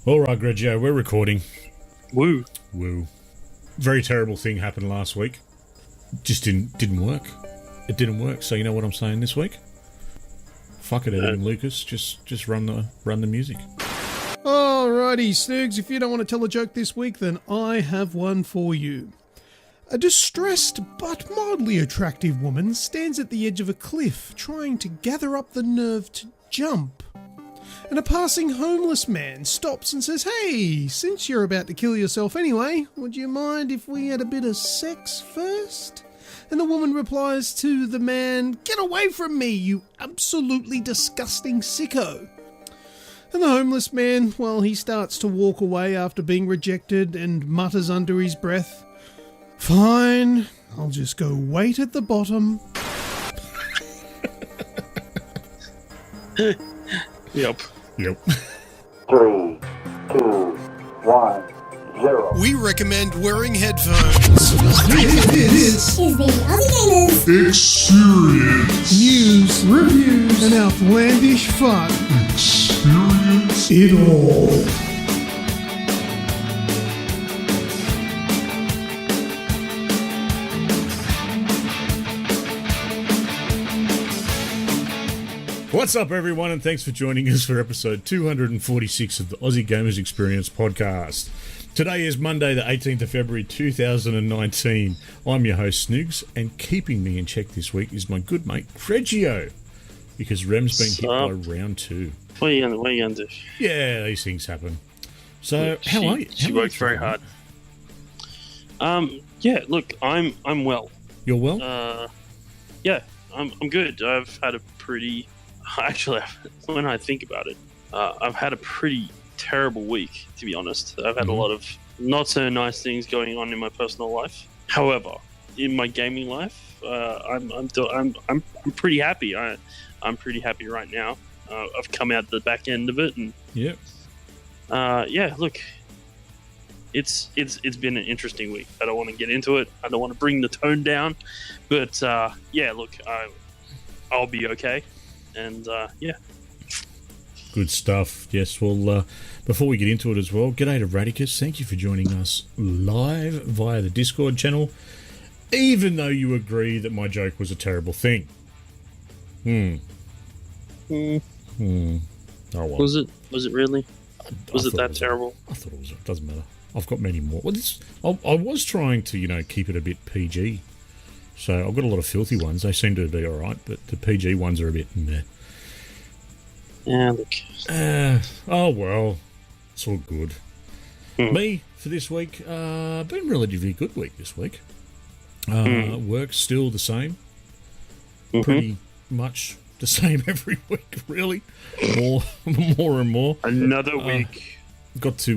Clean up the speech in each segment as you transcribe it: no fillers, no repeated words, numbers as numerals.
All right, Grejio, we're recording. Woo. Woo. Very terrible thing happened last week. Just didn't work. It didn't work. So you know what I'm saying this week? Fuck it, Evan Lucas. Just run the music. Alrighty, Snoogs, if you don't want to tell a joke this week, then I have one for you. A distressed but mildly attractive woman stands at the edge of a cliff trying to gather up the nerve to jump. And a passing homeless man stops and says, "Hey, since you're about to kill yourself anyway, would you mind if we had a bit of sex first?" And the woman replies to the man, "Get away from me, you absolutely disgusting sicko." And the homeless man, well, he starts to walk away after being rejected and mutters under his breath, "Fine, I'll just go wait at the bottom." Yep. 3, 2, 1, 0. We recommend wearing headphones. This is the Aussie Gamers Experience. news, reviews, and outlandish fun. Experience It all. What's up, everyone, and thanks for joining us for episode 246 of the Aussie Gamers Experience podcast. Today is Monday, the 18th of February, 2019. I'm your host, Snoogs, and keeping me in check this week is my good mate, Grejio, because Rem's been hit by round 2. What are you gonna do? Yeah, these things happen. So, how are you? She works very hard. Yeah, look, I'm well. You're well? Yeah, I'm good. I've had a pretty... Actually, when I think about it, I've had a pretty terrible week, to be honest. I've had a lot of not so nice things going on in my personal life. However, in my gaming life, I'm pretty happy. I'm pretty happy right now. I've come out the back end of it, and yeah, look, it's been an interesting week. I don't want to get into it. I don't want to bring the tone down, but yeah, look, I'll be okay. And yeah, good stuff. Yes, well, before we get into it as well, g'day to Radicus. Thank you for joining us live via the Discord channel, even though you agree that my joke was a terrible thing. Oh well. Was it really? Was it that terrible? I thought it was. It doesn't matter. I've got many more. Well, I was trying to, keep it a bit PG. So I've got a lot of filthy ones. They seem to be all right, but the PG ones are a bit meh. Yeah, look. Oh, well. It's all good. Me, for this week, been a relatively good week this week. Work's still the same. Pretty much the same every week, really. More and more. Another week. Got to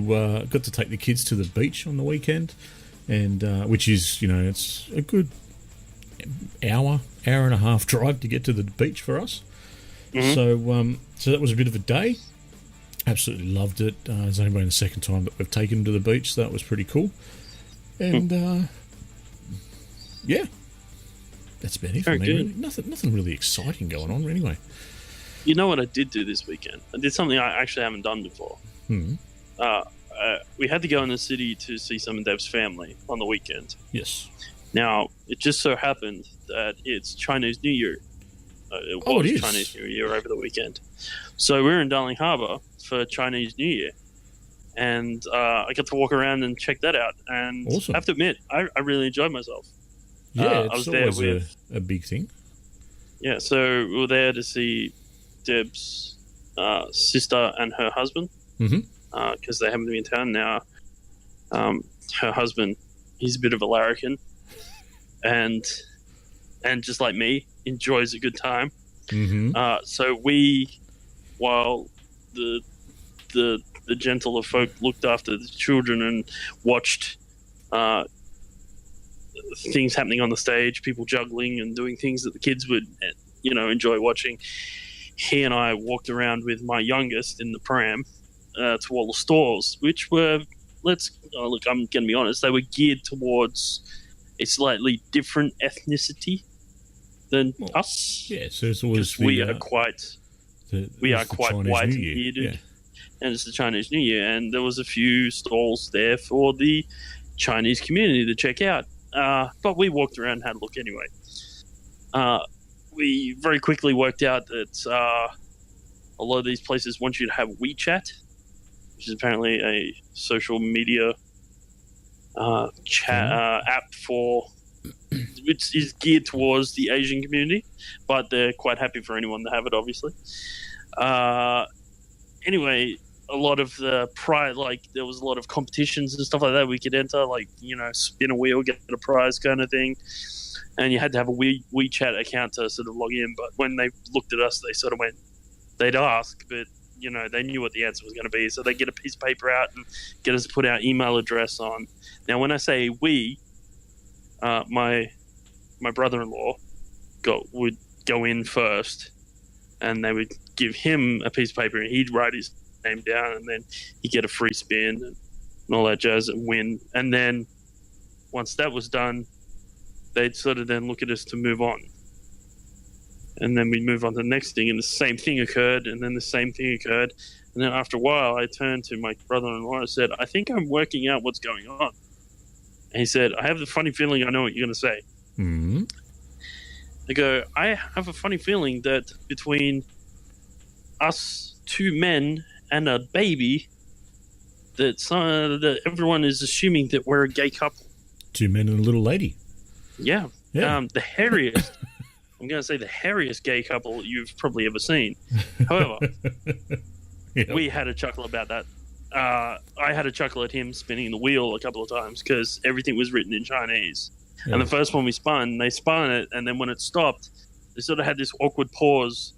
take the kids to the beach on the weekend, and which is, it's a good hour and a half drive to get to the beach for us. So that was a bit of a day. Absolutely loved it. It's only been the second time that we've taken them to the beach, so that was pretty cool. And yeah, that's about it for me. Really. Nothing really exciting going on anyway. You know what I did do this weekend? I did something I actually haven't done before. We had to go in the city to see some of Dev's family on the weekend. Yes. Now, it just so happened that it's Chinese New Year. It is Chinese New Year over the weekend. So we're in Darling Harbour for Chinese New Year. And I got to walk around and check that out. And awesome. I have to admit, I really enjoyed myself. Yeah, I was always there with a big thing. Yeah, so we were there to see Deb's sister and her husband. Because they happen to be in town now. Her husband, he's a bit of a larrikin. And just like me, enjoys a good time. So while the gentler folk looked after the children and watched things happening on the stage, people juggling and doing things that the kids would, enjoy watching, he and I walked around with my youngest in the pram to all the stores, which were, look, I'm going to be honest, they were geared towards a slightly different ethnicity than us. Yeah, so it's always we are quite white and bearded, and it's the Chinese New Year, and there was a few stalls there for the Chinese community to check out. But we walked around and had a look anyway. We very quickly worked out that a lot of these places want you to have WeChat, which is apparently a social media chat app for which is geared towards the Asian community, but they're quite happy for anyone to have it, obviously. Anyway, a lot of the there was a lot of competitions and stuff like that we could enter, like, you know, spin a wheel, get a prize kind of thing. And you had to have a WeChat account to sort of log in. But when they looked at us, they sort of went, they'd ask, but, you know, they knew what the answer was going to be. So they get a piece of paper out and get us to put our email address on. Now, when I say we, my brother-in-law would go in first, and they would give him a piece of paper, and he'd write his name down, and then he'd get a free spin and all that jazz and win. And then once that was done, they'd sort of then look at us to move on. And then we'd move on to the next thing, and the same thing occurred, and then the same thing occurred. And then after a while, I turned to my brother-in-law and said, I think I'm working out what's going on. And he said, I have the funny feeling I know what you're going to say. Mm-hmm. I go, I have a funny feeling that between us two men and a baby, that everyone is assuming that we're a gay couple. Two men and a little lady. Yeah. The hairiest, I'm going to say the hairiest gay couple you've probably ever seen. However, we had a chuckle about that. I had a chuckle at him spinning the wheel a couple of times because everything was written in Chinese. Yeah. And the first one we spun, they spun it, and then when it stopped, they sort of had this awkward pause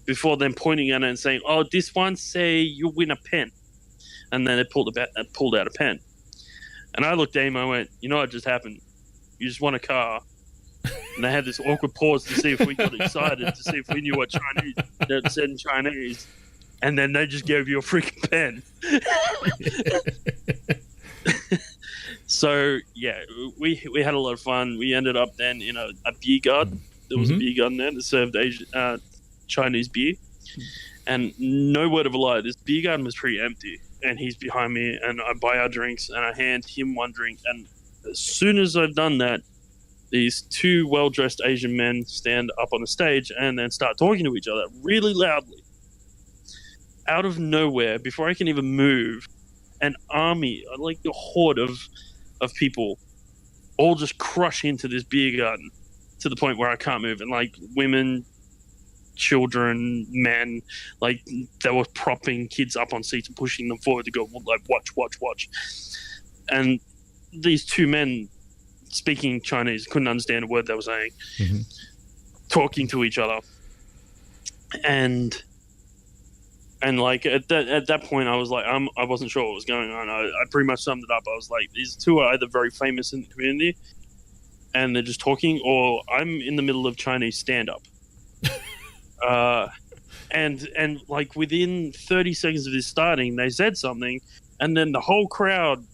before them pointing at it and saying, oh, this one say you win a pen. And then it pulled out a pen. And I looked at him, I went, you know what just happened? You just won a car. And they had this awkward pause to see if we got excited, to see if we knew what Chinese that said in Chinese. And then they just gave you a freaking pen. So, yeah, we had a lot of fun. We ended up then in a beer garden. There was a beer garden there that served Chinese beer. And no word of a lie, this beer garden was pretty empty. And he's behind me, and I buy our drinks, and I hand him one drink. And as soon as I've done that, these two well-dressed Asian men stand up on the stage and then start talking to each other really loudly. Out of nowhere, before I can even move, an army, like a horde of people, all just crush into this beer garden to the point where I can't move. And like women, children, men, like they were propping kids up on seats and pushing them forward to go, like, watch. And these two men speaking Chinese, couldn't understand a word they were saying, talking to each other. And like at that point, I was like, I wasn't sure what was going on. I pretty much summed it up. I was like, these two are either very famous in the community, and they're just talking, or I'm in the middle of Chinese stand-up. And like within 30 seconds of this starting, they said something, and then the whole crowd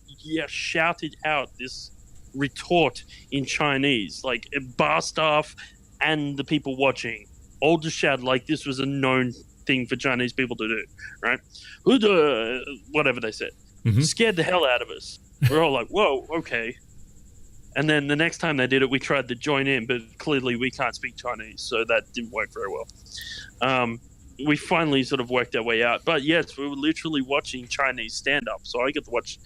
shouted out this retort in Chinese, like bar staff and the people watching all just shouted like this was a known thing for Chinese people to do, right? Whatever they said. Scared the hell out of us. We're all like, whoa, okay. And then the next time they did it, we tried to join in, but clearly we can't speak Chinese, so that didn't work very well. We finally sort of worked our way out. But yes, we were literally watching Chinese stand-up, so I get to watch.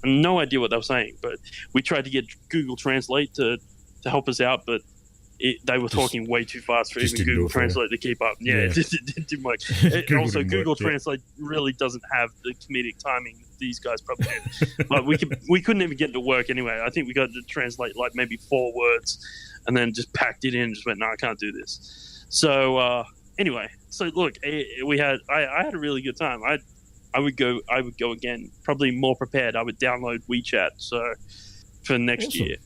No idea what they were saying, but we tried to get Google Translate to help us out, but they were talking way too fast for even Google Translate to keep up. Yeah, it didn't work. Also, Google Translate really doesn't have the comedic timing these guys probably do. But we couldn't even get it to work anyway. I think we got to translate like maybe 4 words, and then just packed it in and just went, no, I can't do this. So anyway, so look, I had a really good time. I would go again, probably more prepared. I would download WeChat for next year.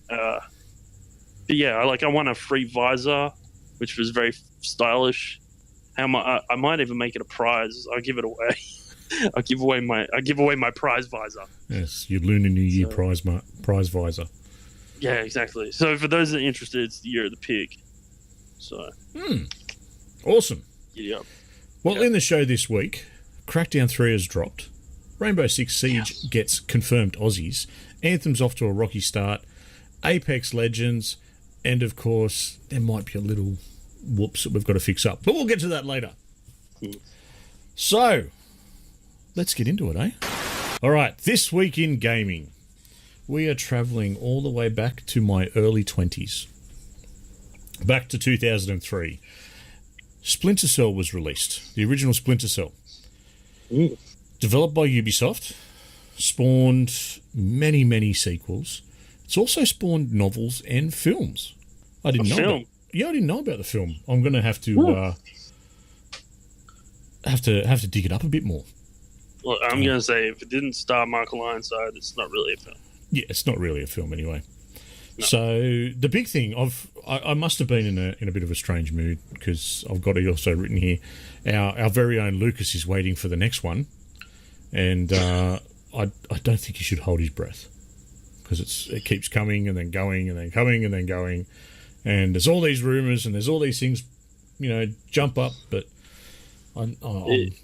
But yeah, I won a free visor, which was very stylish. I might even make it a prize. I'll give it away. I give away my prize visor. Yes, your Lunar New Year prize visor. Yeah, exactly. So for those that are interested, it's the Year of the Pig. So awesome. Yeah. Well, in the show this week, Crackdown 3 has dropped. Rainbow Six Siege gets confirmed Aussies. Anthem's off to a rocky start. Apex Legends, and of course, there might be a little whoops that we've got to fix up. But we'll get to that later. So, let's get into it, eh? All right, this week in gaming, we are travelling all the way back to my early 20s. Back to 2003. Splinter Cell was released. The original Splinter Cell. Developed by Ubisoft. Spawned many, many sequels. It's also spawned novels and films. I didn't know. I didn't know about the film. I'm going to have to dig it up a bit more. Well, I'm going to say if it didn't star Michael Ironside, it's not really a film. Yeah, it's not really a film anyway. No. So the big thing, I must have been in a bit of a strange mood because I've got it also written here. Our very own Lucas is waiting for the next one, and I don't think he should hold his breath because it keeps coming and then going and then coming and then going, and there's all these rumours and there's all these things, jump up. But I'm starting.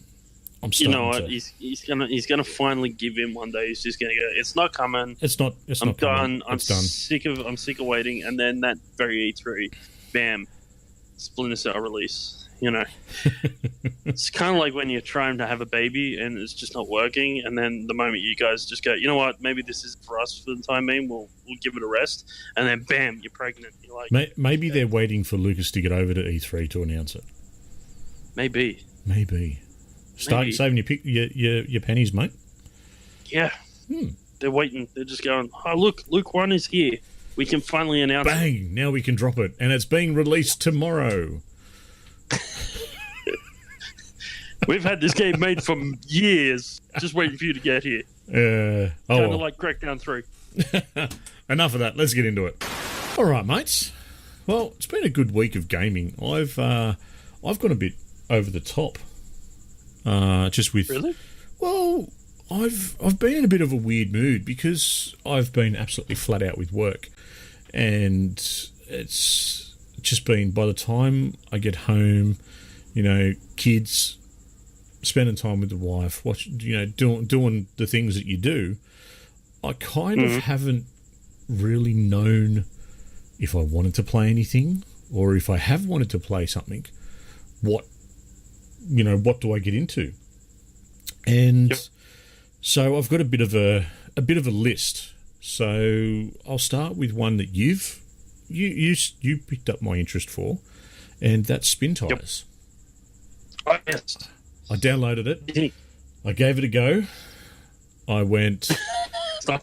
You know what? He's gonna finally give in one day. He's just gonna go. It's not coming. I'm done. I'm sick of waiting. And then that very E3, bam, Splinter Cell release. It's kind of like when you're trying to have a baby and it's just not working, and then the moment you guys just go, you know what? Maybe this is for us for the time being. We'll give it a rest, and then bam, you're pregnant. You're like, maybe they're waiting for Lucas to get over to E3 to announce it. Maybe. Start saving your pennies, mate. Yeah. They're waiting. They're just going, oh, look, Luke 1 is here. We can finally announce it. Bang! Now we can drop it. And it's being released tomorrow. We've had this game made for years. Just waiting for you to get here. Kind of like Crackdown 3. Enough of that. Let's get into it. All right, mates. Well, it's been a good week of gaming. I've gone a bit over the top. Just with really? Well, I've been in a bit of a weird mood because I've been absolutely flat out with work, and it's just been by the time I get home, kids, spending time with the wife, doing the things that you do. I kind of haven't really known if I wanted to play anything, or if I have wanted to play something, what do I get into? And so I've got a bit of a list. So I'll start with one that you picked up my interest for, and that's Spin Tires. Oh, yes. I downloaded it. I gave it a go. I went. I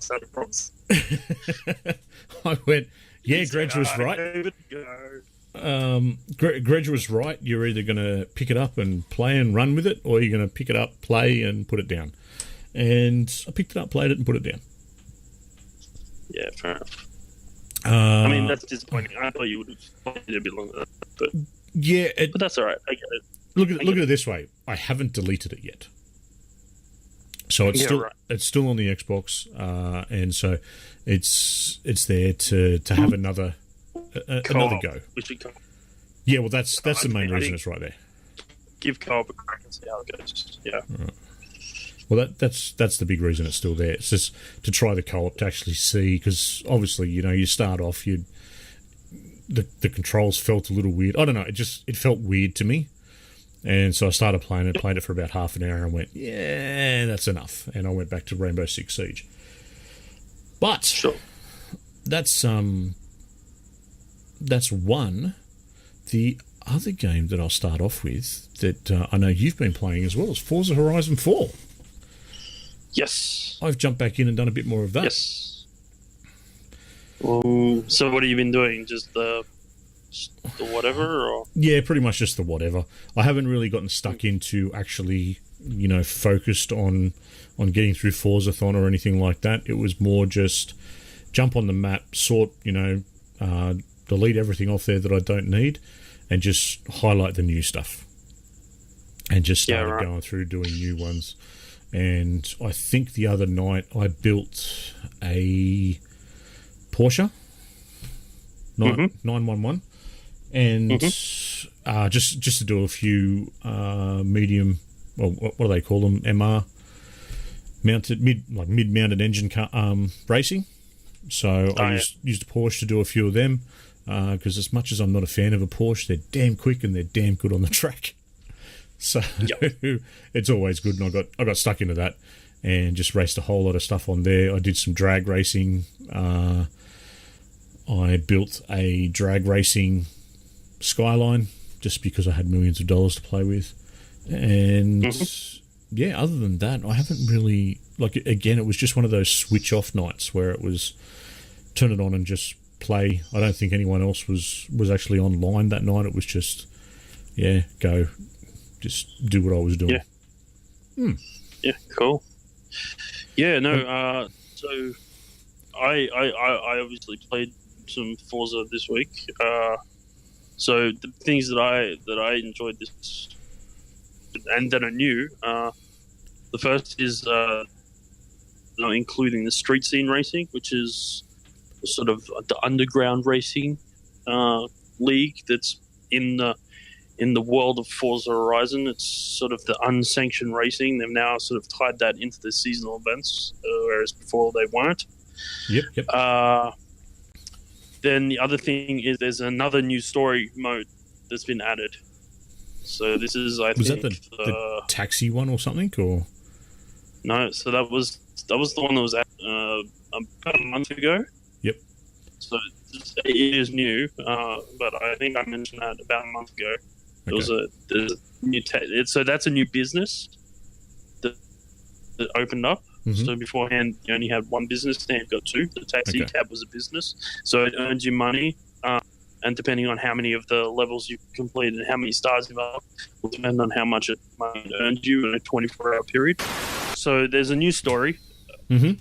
went. Yeah, Grejio was right. Grejio was right. You're either going to pick it up and play and run with it, or you're going to pick it up, play, and put it down. And I picked it up, played it, and put it down. Yeah, fair enough. I mean, that's disappointing. I thought you would have played it a bit longer, but yeah, but that's all right. I get it. Look at it this way. I haven't deleted it yet, so it's still on the Xbox, and so it's there to have another go. We should go. Yeah, well, that's the main reason it's right there. Give co-op a crack and see how it goes. Yeah. Right. Well, that's the big reason it's still there. It's just to try the co-op to actually see, because obviously, you start off, the controls felt a little weird. I don't know, it felt weird to me. And so I started playing it, played it for about half an hour and went, yeah, that's enough. And I went back to Rainbow Six Siege. But sure. That's one. The other game that I'll start off with that I know you've been playing as well is Forza Horizon 4. Yes. I've jumped back in and done a bit more of that. Yes. So what have you been doing? Just the whatever? Or? Yeah, pretty much just the whatever. I haven't really gotten stuck into actually, focused on getting through Forzathon or anything like that. It was more just jump on the map, delete everything off there that I don't need, and just highlight the new stuff. And just started going through doing new ones. And I think the other night I built a Porsche 911, and just to do a few medium, well, what do they call them, MR mid-mounted engine car, racing. So I used a Porsche to do a few of them because as much as I'm not a fan of a Porsche, they're damn quick and they're damn good on the track. So it's always good, and I got stuck into that and just raced a whole lot of stuff on there. I did some drag racing. I built a drag racing Skyline just because I had millions of dollars to play with. And other than that, I haven't really, again, it was just one of those switch off nights where it was turn it on and just play. I don't think anyone else was actually online that night. It was just, go, just do what I was doing. Yeah. Yeah, cool. Yeah, no, so I obviously played some Forza this week. So the things that I enjoyed this and that I knew, the first is including the street scene racing, which is sort of the underground racing league that's in the world of Forza Horizon. It's sort of the unsanctioned racing. They've now sort of tied that into the seasonal events, whereas before they weren't. Yep. Then the other thing is there's another new story mode that's been added. So this is, I think, that the taxi one or something, or no? So that was the one that was about a month ago. Yep. So it is new, but I think I mentioned that about a month ago. There's a new so that's a new business that opened up. Mm-hmm. So beforehand, you only had one business. Now you've got two. The taxi cab was a business, so it earns you money, and depending on how many of the levels you complete and how many stars you've got, will depend on how much money it earned you in a 24-hour period. So there's a new story. Mm-hmm.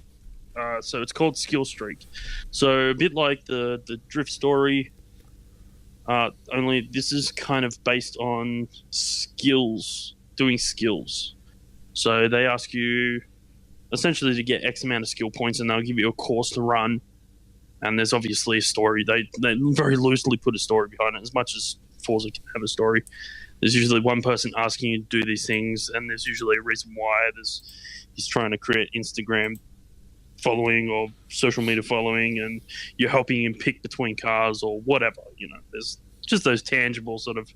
So it's called Skill Streak. So a bit like the Drift story, only this is kind of based on skills, doing skills. So they ask you essentially to get X amount of skill points, and they'll give you a course to run. And there's obviously a story. They very loosely put a story behind it, as much as Forza can have a story. There's usually one person asking you to do these things, and there's usually a reason why. He's trying to create Instagram following or social media following, and you're helping him pick between cars or whatever. You know, there's just those tangible sort of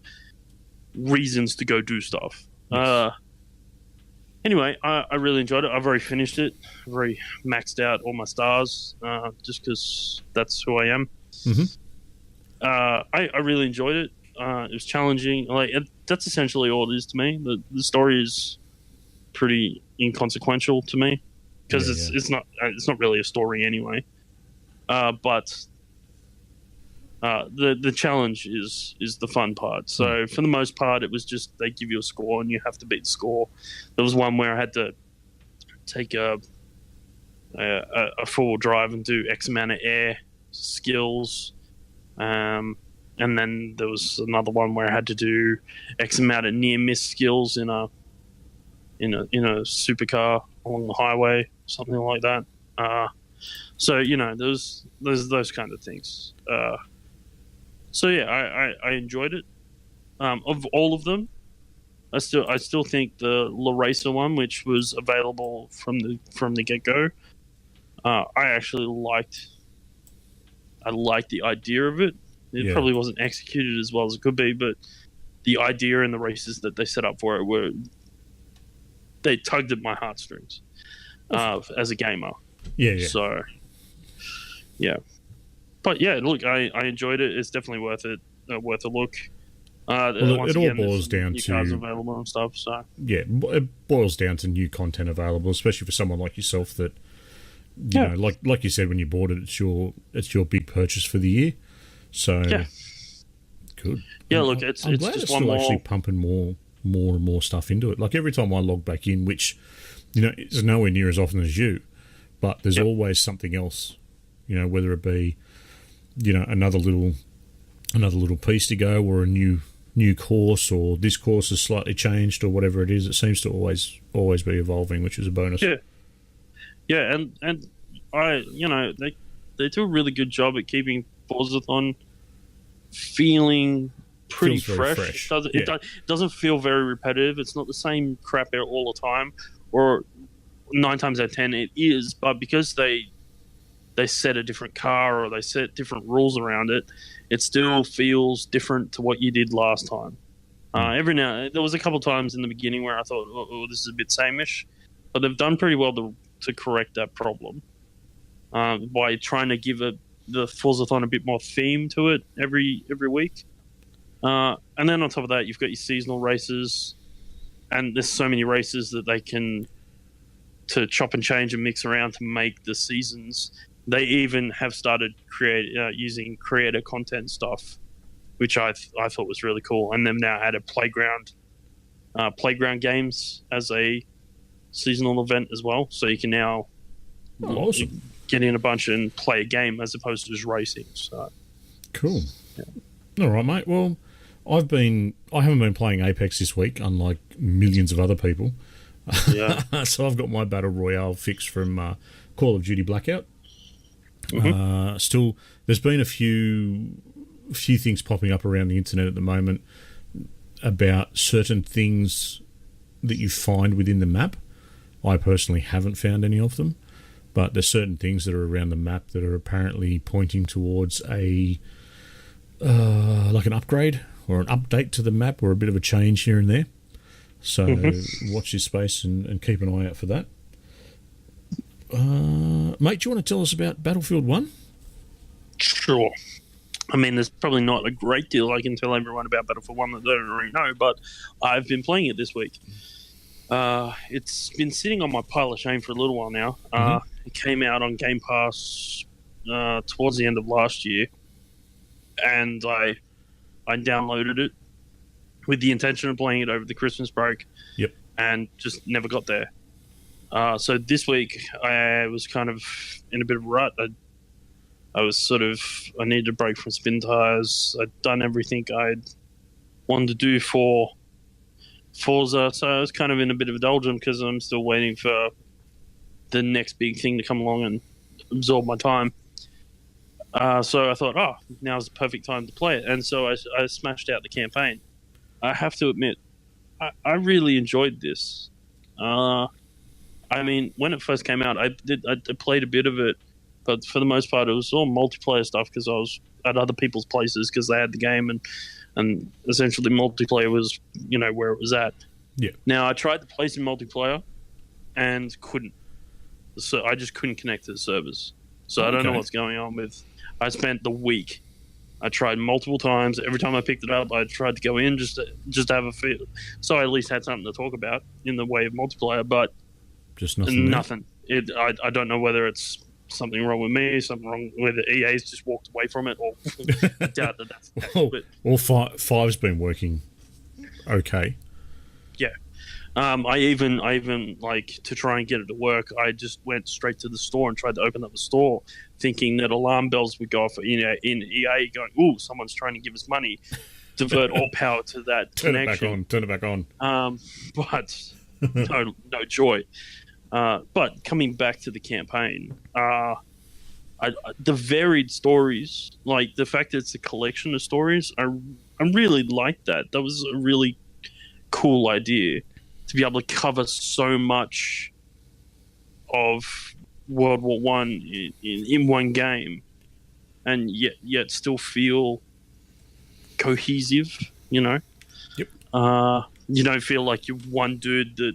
reasons to go do stuff. Yes. Anyway, I really enjoyed it. I've already finished it. I've already maxed out all my stars, just because that's who I am. Mm-hmm. I really enjoyed it. It was challenging. That's essentially all it is to me. The story is pretty inconsequential to me because it's not really a story anyway. But the challenge is the fun part. So for the most part, it was just they give you a score and you have to beat the score. There was one where I had to take a four-wheel drive and do X amount of air skills, and then there was another one where I had to do X amount of near miss skills in a supercar along the highway, something like that. So you know, there's those kind of things. So yeah, I enjoyed it. Of all of them, I still think the La Racer one, which was available from the get go, I actually liked. I liked the idea of it. It probably wasn't executed as well as it could be, but the idea and the races that they set up for it they tugged at my heartstrings as a gamer. Yeah. So yeah. But yeah, look, I enjoyed it. It's definitely worth it. Worth a look. It all boils down to cars available and stuff. So yeah, it boils down to new content available, especially for someone like yourself that you know, like you said when you bought it, it's your big purchase for the year. So good. Yeah, look, it's I'm glad just it's one still more. actually pumping more and more stuff into it. Like every time I log back in, which you know is nowhere near as often as you, but there's always something else. You know, whether it be another little piece to go, or a new course, or this course is slightly changed, or whatever it is. It seems to always be evolving, which is a bonus. Yeah, and I they do a really good job at keeping Forzathon feeling pretty fresh. It doesn't feel very repetitive. It's not the same crap all the time, or 9 times out of 10 it is, but because they set a different car or they set different rules around it, it still feels different to what you did last time. Every now there was a couple times in the beginning where I thought, oh, this is a bit sameish, but they've done pretty well to correct that problem by trying to give the Forzathon a bit more theme to it every week. And then on top of that, you've got your seasonal races, and there's so many races that they can to chop and change and mix around to make the seasons. They even have started using creator content stuff, which I thought was really cool. And they've now added playground games as a seasonal event as well. So you can now awesome. Get in a bunch and play a game as opposed to just racing. So cool. Yeah. All right, mate. Well, I haven't been playing Apex this week, unlike millions of other people. Yeah. So I've got my Battle Royale fix from Call of Duty Blackout. Mm-hmm. Still, there's been a few things popping up around the internet at the moment about certain things that you find within the map. I personally haven't found any of them, but there's certain things that are around the map that are apparently pointing towards a like an upgrade or an update to the map or a bit of a change here and there. So watch this space and keep an eye out for that. Mate, do you want to tell us about Battlefield 1? Sure. I mean, there's probably not a great deal I can tell everyone about Battlefield 1 that they don't already know, but I've been playing it this week. It's been sitting on my pile of shame for a little while now. It came out on Game Pass towards the end of last year, and I downloaded it with the intention of playing it over the Christmas break. Yep. And just never got there. So this week I was kind of in a bit of a rut. I needed a break from spin tires. I'd done everything I'd wanted to do for Forza, so I was kind of in a bit of a doldrum because I'm still waiting for the next big thing to come along and absorb my time. So I thought, now's the perfect time to play it. And so I smashed out the campaign. I have to admit, I really enjoyed this. I mean, when it first came out, I played a bit of it, but for the most part, it was all multiplayer stuff because I was at other people's places because they had the game, and essentially multiplayer was, where it was at. Yeah. Now, I tried to play some multiplayer and couldn't. So I just couldn't connect to the servers. So I don't know what's going on with. I spent the week. I tried multiple times. Every time I picked it up, I tried to go in just to have a feel. So I at least had something to talk about in the way of multiplayer, but just nothing. Nothing. I don't know whether it's something wrong with me, something wrong whether EA's just walked away from it, or I doubt that's the case. Well, five's been working okay. Yeah. I even like to try and get it to work. I just went straight to the store and tried to open up the store, thinking that alarm bells would go off. In EA, going, "Ooh, someone's trying to give us money." Divert all power to that connection. Turn it back on. But no joy. But coming back to the campaign, the varied stories, like the fact that it's a collection of stories, I really like that. That was a really cool idea. To be able to cover so much of World War One in one game, and yet still feel cohesive, Yep. You don't feel like you're one dude that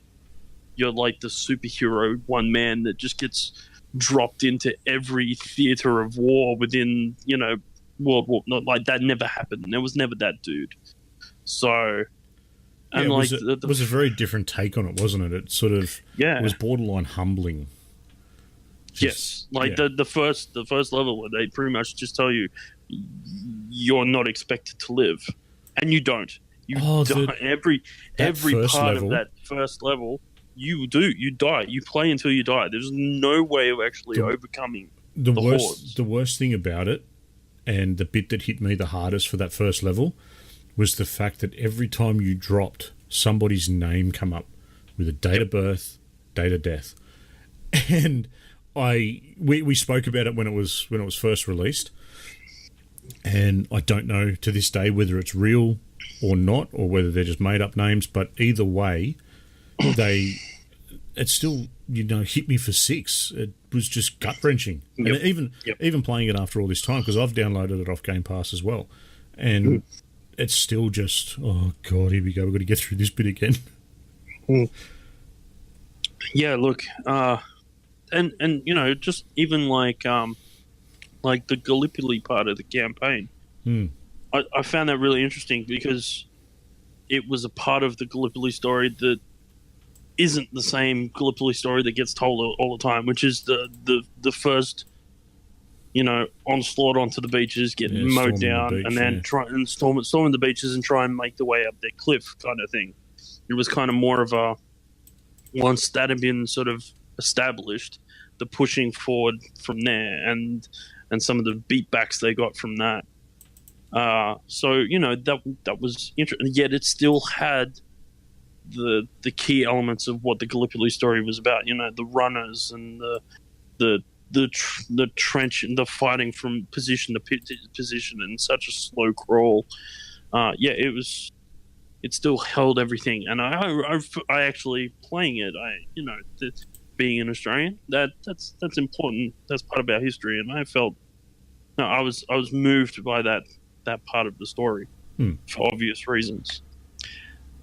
you're like the superhero one man that just gets dropped into every theater of war within World War. Not like that never happened. There was never that dude. So. And it was a very different take on it, wasn't it? It sort of was borderline humbling. The first level where they pretty much just tell you you're not expected to live, and you don't. You die. Every part level, of that first level, you die. You play until you die. There's no way of actually overcoming the hordes. The worst thing about it, and the bit that hit me the hardest for that first level, was the fact that every time you dropped, somebody's name come up with a date of birth, date of death. And we spoke about it when it was first released, and I don't know to this day whether it's real or not, or whether they're just made up names, but either way, it still, hit me for 6. It was just gut-wrenching. Yep. And even playing it after all this time, because I've downloaded it off Game Pass as well, and it's still just, oh, God, here we go. We've got to get through this bit again. Yeah, look, and just even like the Gallipoli part of the campaign, I found that really interesting because it was a part of the Gallipoli story that isn't the same Gallipoli story that gets told all the time, which is the first, onslaught onto the beaches, get mowed down, and then try and storming the beaches and try and make the way up their cliff kind of thing. It was kind of more of a, once that had been sort of established, the pushing forward from there and some of the beatbacks they got from that. So that was interesting. Yet it still had the key elements of what the Gallipoli story was about. The runners and the trench and the fighting from position to position and such a slow crawl. It still held everything, and I actually playing it. Being an Australian, that's important. That's part of our history, and I felt I was moved by that part of the story for obvious reasons.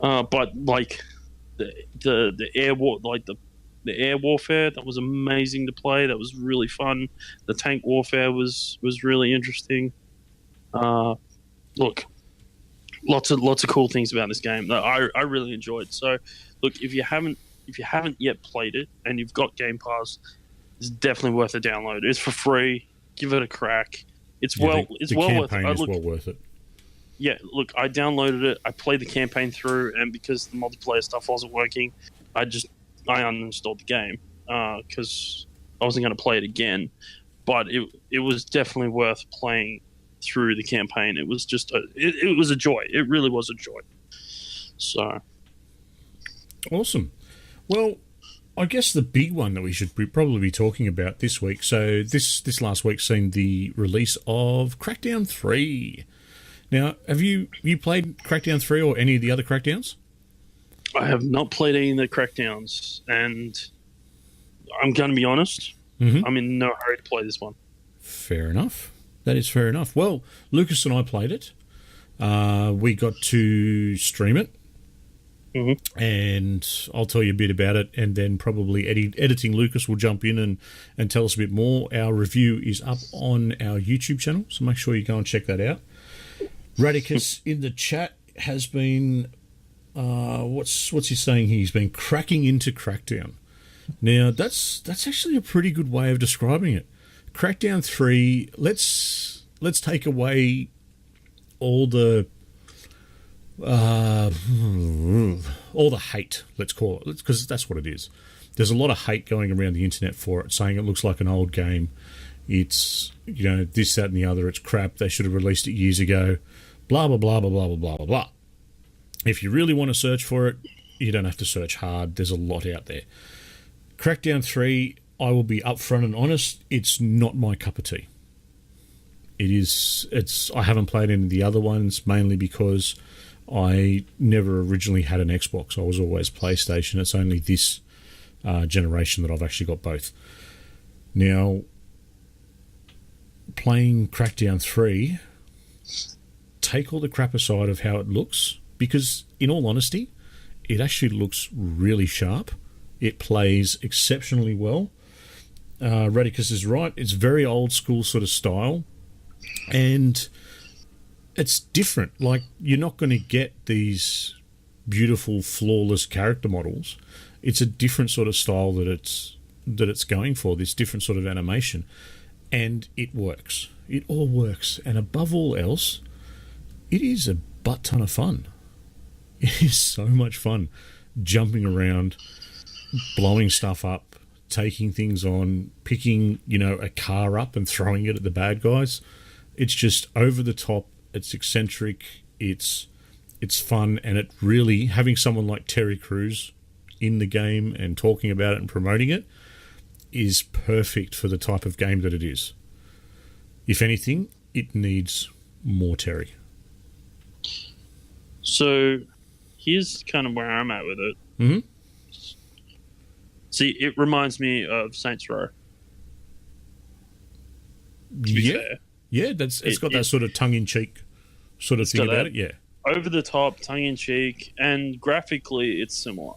But like the air war, like the air warfare, that was amazing to play. That was really fun. The tank warfare was really interesting. Look. Lots of cool things about this game that I really enjoyed. So, look, if you haven't yet played it and you've got Game Pass, it's definitely worth a download. It's for free. Give it a crack. It's well worth it. The campaign is well worth it. Yeah, look, I downloaded it. I played the campaign through, and because the multiplayer stuff wasn't working, I uninstalled the game because I wasn't going to play it again. But it was definitely worth playing through the campaign. It was just it was a joy. It really was a joy. So awesome. Well, I guess the big one that we should probably be talking about this week. So this last week's seen the release of Crackdown 3. Now, have you played Crackdown 3 or any of the other Crackdowns? I have not played any of the Crackdowns, and I'm going to be honest. I'm in no hurry to play this one. Fair enough. That is fair enough. Well, Lucas and I played it. We got to stream it. And I'll tell you a bit about it, and then probably editing Lucas will jump in and tell us a bit more. Our review is up on our YouTube channel, so make sure you go and check that out. Radicus in the chat has been... what's he saying here? He's been cracking into Crackdown. Now, that's actually a pretty good way of describing it. Crackdown 3, let's take away all the hate, let's call it, because that's what it is. There's a lot of hate going around the internet for it, saying it looks like an old game. It's, this, that, and the other. It's crap. They should have released it years ago. Blah, blah, blah, blah, blah, blah, blah, blah, blah. If you really want to search for it, you don't have to search hard. There's a lot out there. Crackdown 3, I will be upfront and honest, it's not my cup of tea. I haven't played any of the other ones, mainly because I never originally had an Xbox. I was always PlayStation. It's only this generation that I've actually got both. Now, playing Crackdown 3, take all the crap aside of how it looks, because in all honesty, it actually looks really sharp. It plays exceptionally well. Radicus is right. It's very old school sort of style, and it's different. Like, you're not going to get these beautiful, flawless character models. It's a different sort of style that it's going for, this different sort of animation, and it works. It all works, and above all else, it is a butt ton of fun. It is so much fun jumping around, blowing stuff up, taking things on, picking, a car up and throwing it at the bad guys. It's just over the top. It's eccentric. It's fun, and it really, having someone like Terry Crews in the game and talking about it and promoting it is perfect for the type of game that it is. If anything, it needs more Terry. So here's kind of where I'm at with it. See, it reminds me of Saints Row. To be fair. Yeah, it's got that sort of tongue-in-cheek sort of thing about it, yeah. Over the top, tongue in cheek, and graphically, it's similar.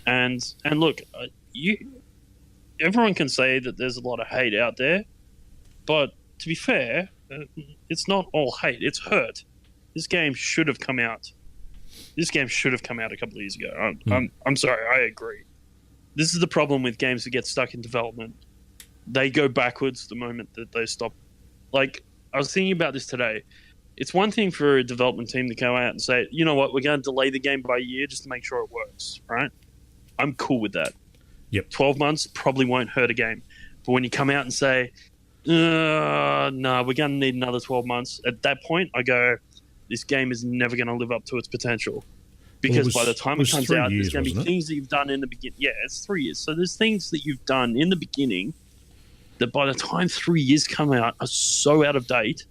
And look, everyone can say that there's a lot of hate out there, but to be fair, it's not all hate; it's hurt. This game should have come out. This game should have come out a couple of years ago. I'm sorry, I agree. This is the problem with games that get stuck in development. They go backwards the moment that they stop. Like, I was thinking about this today. It's one thing for a development team to go out and say, you know what, we're going to delay the game by a year just to make sure it works, right? I'm cool with that. Yep. 12 months probably won't hurt a game. But when you come out and say, no, we're going to need another 12 months, at that point, I go, this game is never going to live up to its potential. Because by the time it comes out, there's going to be things that you've done in the beginning. Yeah, it's 3 years. So there's things that you've done in the beginning that by the time 3 years come out are so out of date.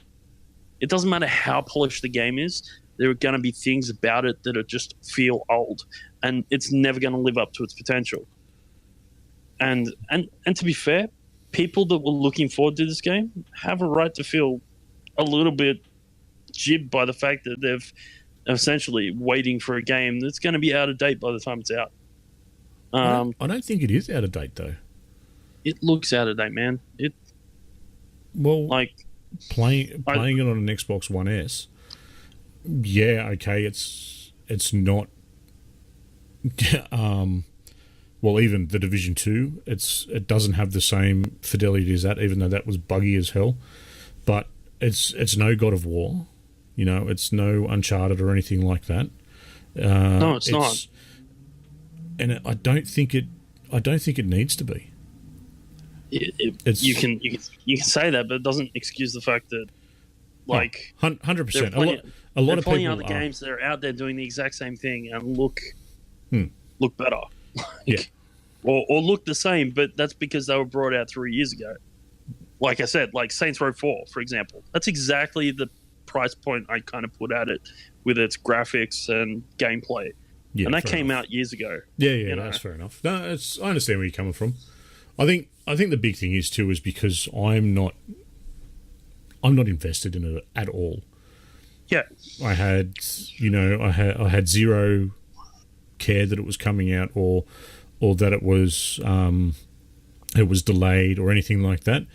It doesn't matter how polished the game is. There are going to be things about it that are just feel old, and it's never going to live up to its potential. And to be fair, people that were looking forward to this game have a right to feel a little bit jibbed by the fact that they've essentially waiting for a game that's going to be out of date by the time it's out. I don't think it is out of date though. It looks out of date, man. Playing it on an Xbox One S, yeah, okay, it's not. Even the Division 2, it doesn't have the same fidelity as that, even though that was buggy as hell. But it's no God of War, it's no Uncharted or anything like that. No, it's not. And I don't think it needs to be. You can say that, but it doesn't excuse the fact that, 100%. A lot of people other games that are out there doing the exact same thing and look better, or look the same, but that's because they were brought out 3 years ago. Like I said, like Saints Row 4, for example, that's exactly the price point I kind of put at it with its graphics and gameplay, and that came out years ago. Yeah, that's fair enough. No, I understand where you're coming from. I think the big thing is too is because I'm not invested in it at all. Yeah, I had zero care that it was coming out or that it was delayed or anything like that,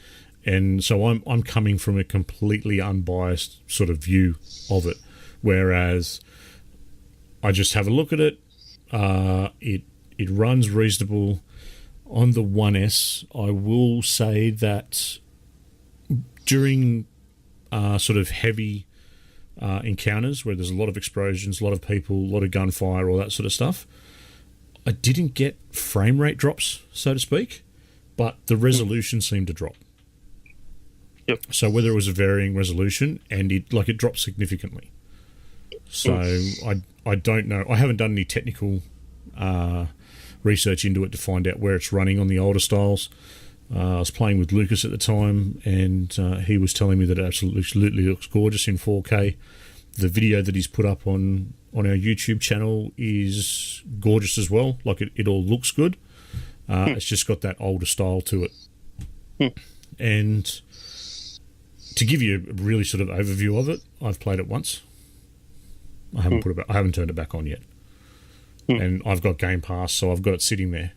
and so I'm coming from a completely unbiased sort of view of it. Whereas I just have a look at it. It runs reasonable. On the 1S, I will say that during sort of heavy encounters where there's a lot of explosions, a lot of people, a lot of gunfire, all that sort of stuff, I didn't get frame rate drops, so to speak, but the resolution seemed to drop. Yep. So whether it was a varying resolution, and it dropped significantly. So I don't know. I haven't done any technical research into it to find out where it's running on the older styles. I was playing with Lucas at the time, and he was telling me that it absolutely looks gorgeous in 4K. The video that he's put up on our YouTube channel is gorgeous as well. Like it all looks good. It's just got that older style to it. And to give you a really sort of overview of it, I've played it once. I haven't turned it back on yet. And I've got Game Pass, so I've got it sitting there,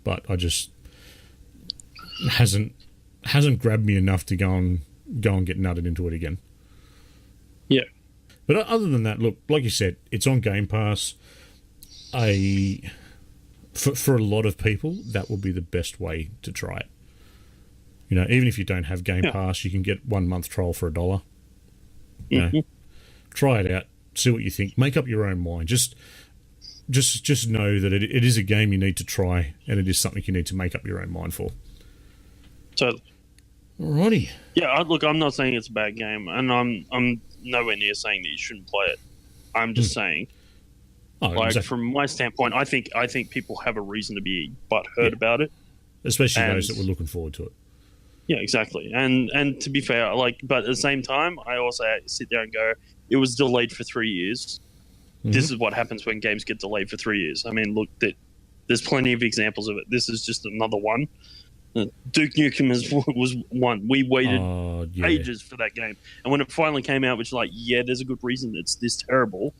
but I just hasn't grabbed me enough to go and get nutted into it again. Yeah, but other than that, look, like you said, it's on Game Pass. For a lot of people, that will be the best way to try it. Even if you don't have Game Pass, you can get 1 month trial for $1. Try it out, see what you think, make up your own mind. Just know that it is a game you need to try, and it is something you need to make up your own mind for. Totally. Alrighty. Yeah, look, I'm not saying it's a bad game, and I'm nowhere near saying that you shouldn't play it. I'm just saying, exactly. From my standpoint, I think people have a reason to be butthurt about it, especially those that were looking forward to it. Yeah, exactly. And to be fair, but at the same time, I also sit there and go, it was delayed for 3 years. Mm-hmm. This is what happens when games get delayed for 3 years. I mean, look, there's plenty of examples of it. This is just another one. Duke Nukem was one. We waited ages for that game, and when it finally came out, which there's a good reason it's this terrible,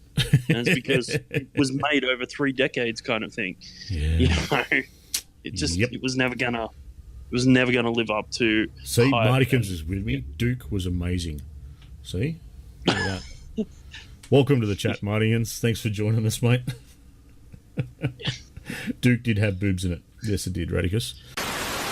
and it's because it was made over 3 decades, kind of thing. Yeah. It was never gonna live up to. See, Martikins is with me. Duke was amazing. See, look at that. Welcome to the chat, Martikins. Thanks for joining us, mate. Duke did have boobs in it. Yes, it did, Radicus.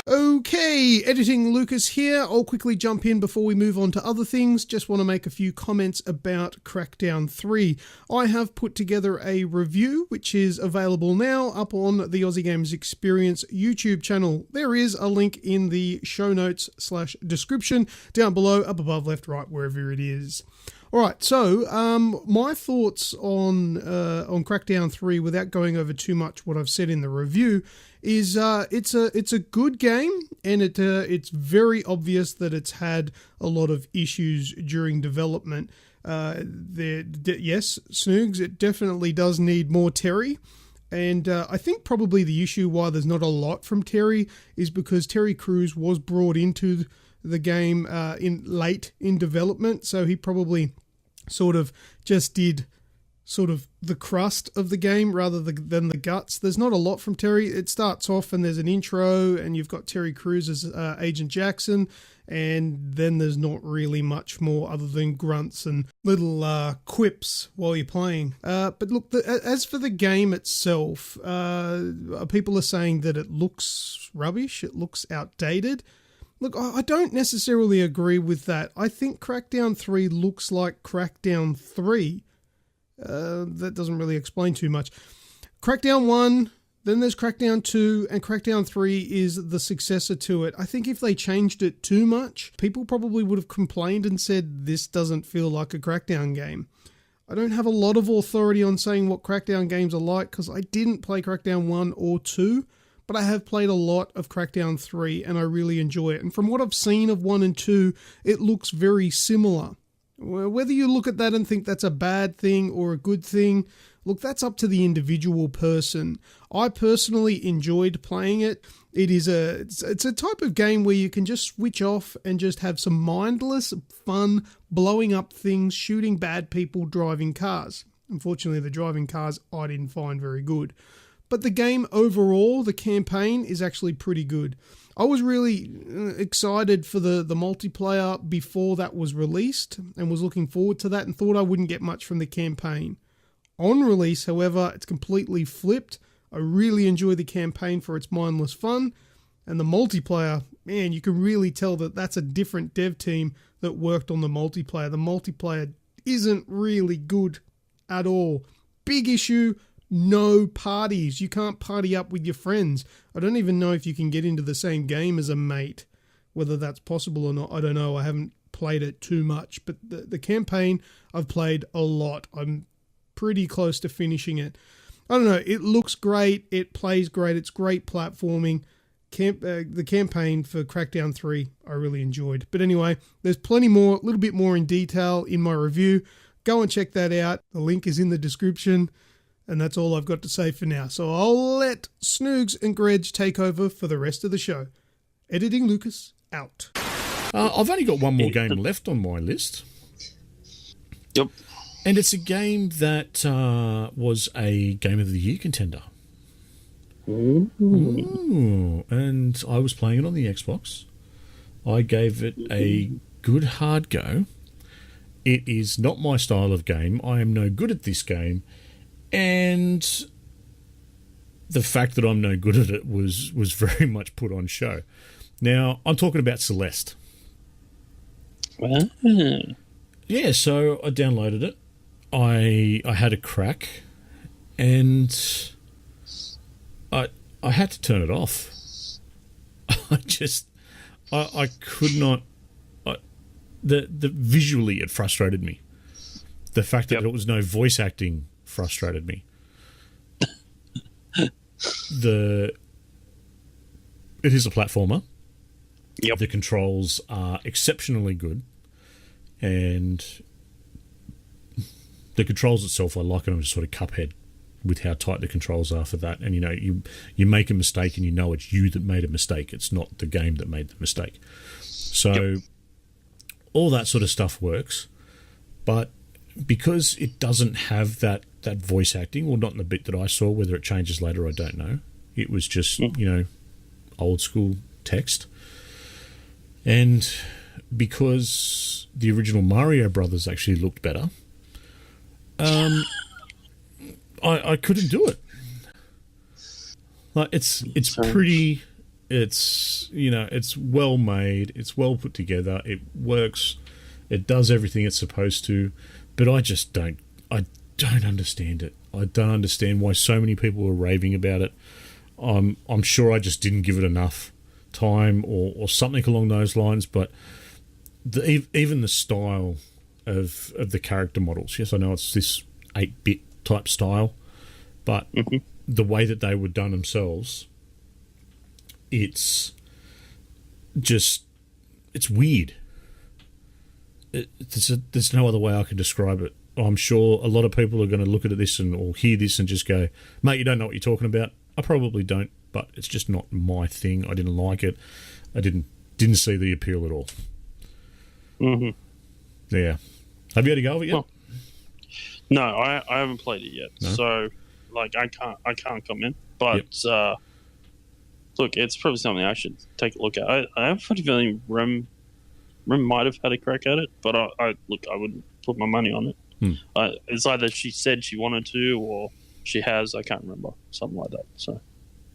Okay, editing Lucas here. I'll quickly jump in before we move on to other things. Just want to make a few comments about Crackdown 3. I have put together a review, which is available now up on the Aussie Games Experience YouTube channel. There is a link in the show notes / description down below, up above, left, right, wherever it is. All right, so my thoughts on Crackdown 3, without going over too much what I've said in the review, is it's a good game, and it's very obvious that it's had a lot of issues during development. Yes, Snoogs, it definitely does need more Terry. And I think probably the issue why there's not a lot from Terry is because Terry Crews was brought into the game late in development, so he probably sort of just did sort of the crust of the game rather than the guts. There's not a lot from Terry. It starts off and there's an intro and you've got Terry Crews as Agent Jackson, and then there's not really much more other than grunts and little quips while you're playing. But look, as for the game itself, people are saying that it looks rubbish, it looks outdated. Look, I don't necessarily agree with that. I think Crackdown 3 looks like Crackdown 3. That doesn't really explain too much. Crackdown 1, then there's Crackdown 2, and Crackdown 3 is the successor to it. I think if they changed it too much, people probably would have complained and said, this doesn't feel like a Crackdown game. I don't have a lot of authority on saying what Crackdown games are like, because I didn't play Crackdown 1 or 2, but I have played a lot of Crackdown 3 and I really enjoy it. And from what I've seen of 1 and 2, it looks very similar. Whether you look at that and think that's a bad thing or a good thing, look, that's up to the individual person. I personally enjoyed playing it. It's a type of game where you can just switch off and just have some mindless fun, blowing up things, shooting bad people, driving cars. Unfortunately, the driving cars I didn't find very good. But the game overall, the campaign, is actually pretty good. I was really excited for the multiplayer before that was released and was looking forward to that and thought I wouldn't get much from the campaign. On release, however, it's completely flipped. I really enjoy the campaign for its mindless fun. And the multiplayer, man, you can really tell that that's a different dev team that worked on the multiplayer. The multiplayer isn't really good at all. Big issue. No parties. You can't party up with your friends. I don't even know if you can get into the same game as a mate. Whether that's possible or not, I don't know. I haven't played it too much. But the campaign, I've played a lot. I'm pretty close to finishing it. I don't know. It looks great. It plays great. It's great platforming. The campaign for Crackdown 3, I really enjoyed. But anyway, there's plenty more, a little bit more in detail in my review. Go and check that out. The link is in the description. And that's all I've got to say for now. So I'll let Snoogs and Greg take over for the rest of the show. Editing Lucas, out. I've only got one more game left on my list. Yep. And it's a game that was a Game of the Year contender. Ooh. And I was playing it on the Xbox. I gave it a good hard go. It is not my style of game. I am no good at this game. And the fact that I'm no good at it was very much put on show. Now, I'm talking about Celeste. Wow. Yeah, so I downloaded it. I had a crack, and I had to turn it off. I could not. The visually it frustrated me. The fact that there was no voice acting frustrated me. It is a platformer. Yep. The controls are exceptionally good, and the controls itself, I liken them to sort of Cuphead with how tight the controls are for that. And, you know, you make a mistake and you know it's you that made a mistake. It's not the game that made the mistake. So all that sort of stuff works. But because it doesn't have that voice acting, or not in the bit that I saw, whether it changes later, I don't know. It was just, you know, old school text. And because the original Mario Brothers actually looked better, I couldn't do it. Like it's pretty, it's, you know, it's well made, it's well put together, it works, it does everything it's supposed to, but I don't understand it. I don't understand why so many people were raving about it. I'm sure I just didn't give it enough time or something along those lines, but even the style of the character models, yes, I know it's this 8-bit type style, but the way that they were done themselves, it's weird. There's no other way I can describe it. I'm sure a lot of people are going to look at this or hear this and just go, mate, you don't know what you're talking about. I probably don't, but it's just not my thing. I didn't like it. I didn't see the appeal at all. Yeah. Have you had a go of it yet? Well, no, I haven't played it yet. No? So, like, I can't comment. But look, it's probably something I should take a look at. I have a funny feeling Rem might have had a crack at it, but I wouldn't put my money on it. It's either she said she wanted to or she has. I can't remember. Something like that. So.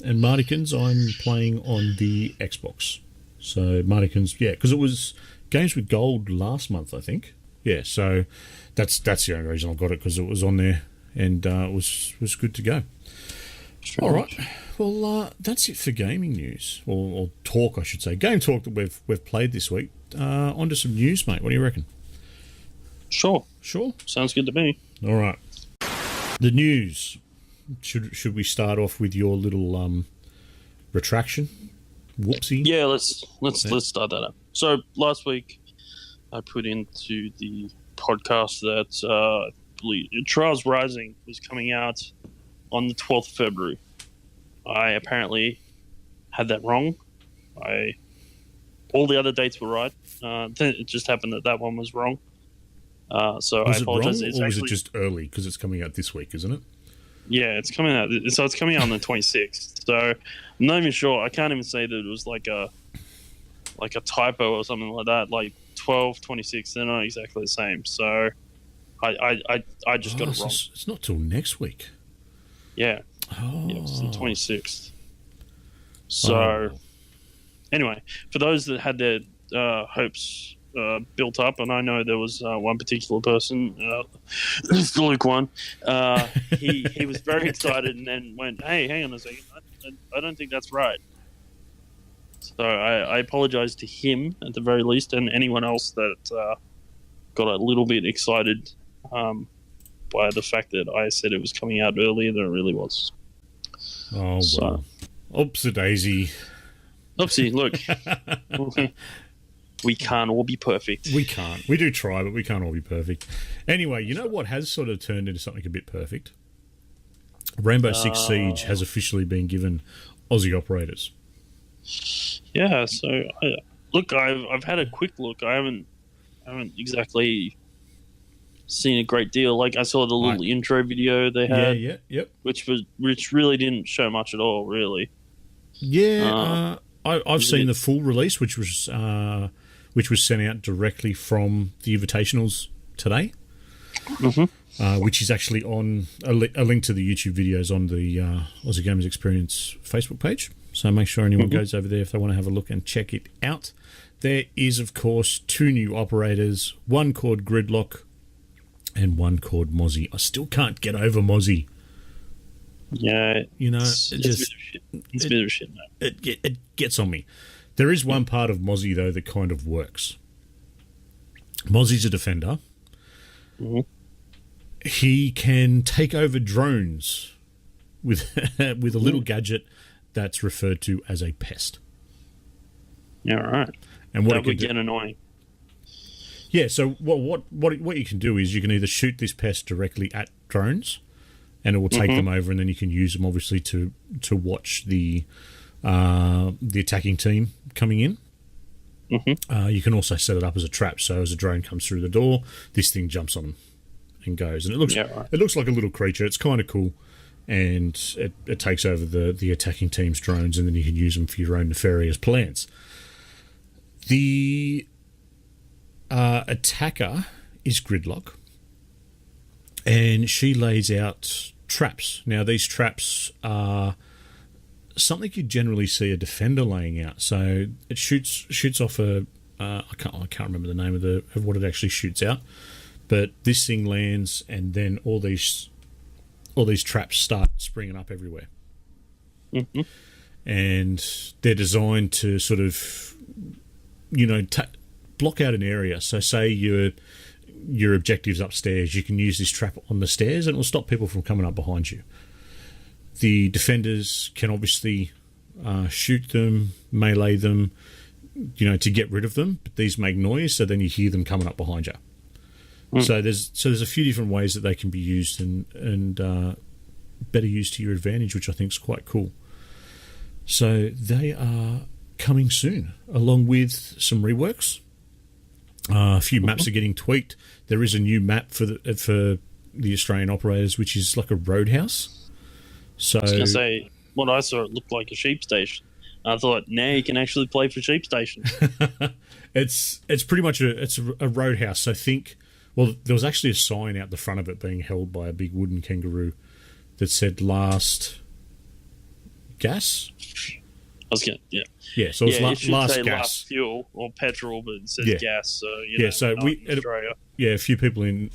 And Martikins, I'm playing on the Xbox. So Martikins, yeah, because it was Games with Gold last month, I think. Yeah, so that's the only reason I got it, because it was on there and it was good to go. Sure. All right. Well, that's it for gaming news, or talk, I should say. Game talk that we've played this week. On to some news, mate. What do you reckon? Sure. Sounds good to me. All right. The news. Should we start off with your little retraction? Whoopsie. Yeah, let's start that up. So last week, I put into the podcast that I believe Trials Rising was coming out on the 12th of February. I apparently had that wrong. All the other dates were right. It just happened that one was wrong. So was I apologize. It wrong, or was it just early because it's coming out this week, isn't it? Yeah, it's coming out. So it's coming out on the 26th. So I'm not even sure. I can't even say that it was like a typo or something like that. Like 12, 26, they're not exactly the same. So I just got it wrong. It's not till next week. Yeah. Oh. Yeah, it's the 26th. So anyway, for those that had their hopes built up, and I know there was one particular person, it's the Luke one, he was very excited and then went, hey, hang on a second, I don't think that's right. So I apologize to him at the very least, and anyone else that got a little bit excited by the fact that I said it was coming out earlier than it really was. Oh, well. Oopsie-daisy. Oopsie, look. We can't all be perfect. We can't. We do try, but we can't all be perfect. Anyway, you know what has sort of turned into something a bit perfect? Rainbow Six Siege has officially been given Aussie operators. Yeah, so look, I've had a quick look. I haven't exactly seen a great deal. Like, I saw the little intro video they had, yep, which really didn't show much at all, really. Yeah, I've seen the full release, which was sent out directly from the Invitationals today, which is actually on a link to the YouTube videos on the Aussie Gamers Experience Facebook page. So make sure anyone goes over there if they want to have a look and check it out. There is, of course, 2 new operators, one called Gridlock and one called Mozzie. I still can't get over Mozzie. Yeah, you know, it's a bit of shit. It's a bit of shit, no. It gets on me. There is one part of Mozzie, though, that kind of works. Mozzie's a defender. He can take over drones with a little gadget that's referred to as a pest. Yeah, right. And what that would get annoying. Yeah, so what you can do is you can either shoot this pest directly at drones, and it will take them over, and then you can use them obviously to watch the attacking team coming in. You can also set it up as a trap, so as a drone comes through the door, this thing jumps on them and goes, and it looks like a little creature. It's kind of cool, and it takes over the attacking team's drones, and then you can use them for your own nefarious plans. The attacker is Gridlock, and she lays out traps. Now, these traps are something you generally see a defender laying out. So it shoots off a I can't remember the name of what it actually shoots out, but this thing lands, and then all these traps start springing up everywhere, and they're designed to sort of block out an area. So say your objective's upstairs, you can use this trap on the stairs, and it will stop people from coming up behind you. The defenders can obviously shoot them, melee them, to get rid of them, but these make noise, so then you hear them coming up behind you. So there's a few different ways that they can be used and better used to your advantage, which I think is quite cool. So they are coming soon, along with some reworks. A few maps are getting tweaked. There is a new map for the Australian operators, which is like a roadhouse. So I was going to say, what I saw, it looked like a sheep station. I thought, now you can actually play for sheep station. It's pretty much a roadhouse. So there was actually a sign out the front of it being held by a big wooden kangaroo that said "Last Gas." I was going to, yeah. Yeah, so it's it should last say gas. Last fuel or petrol, but it says gas. So so Australia. A few people in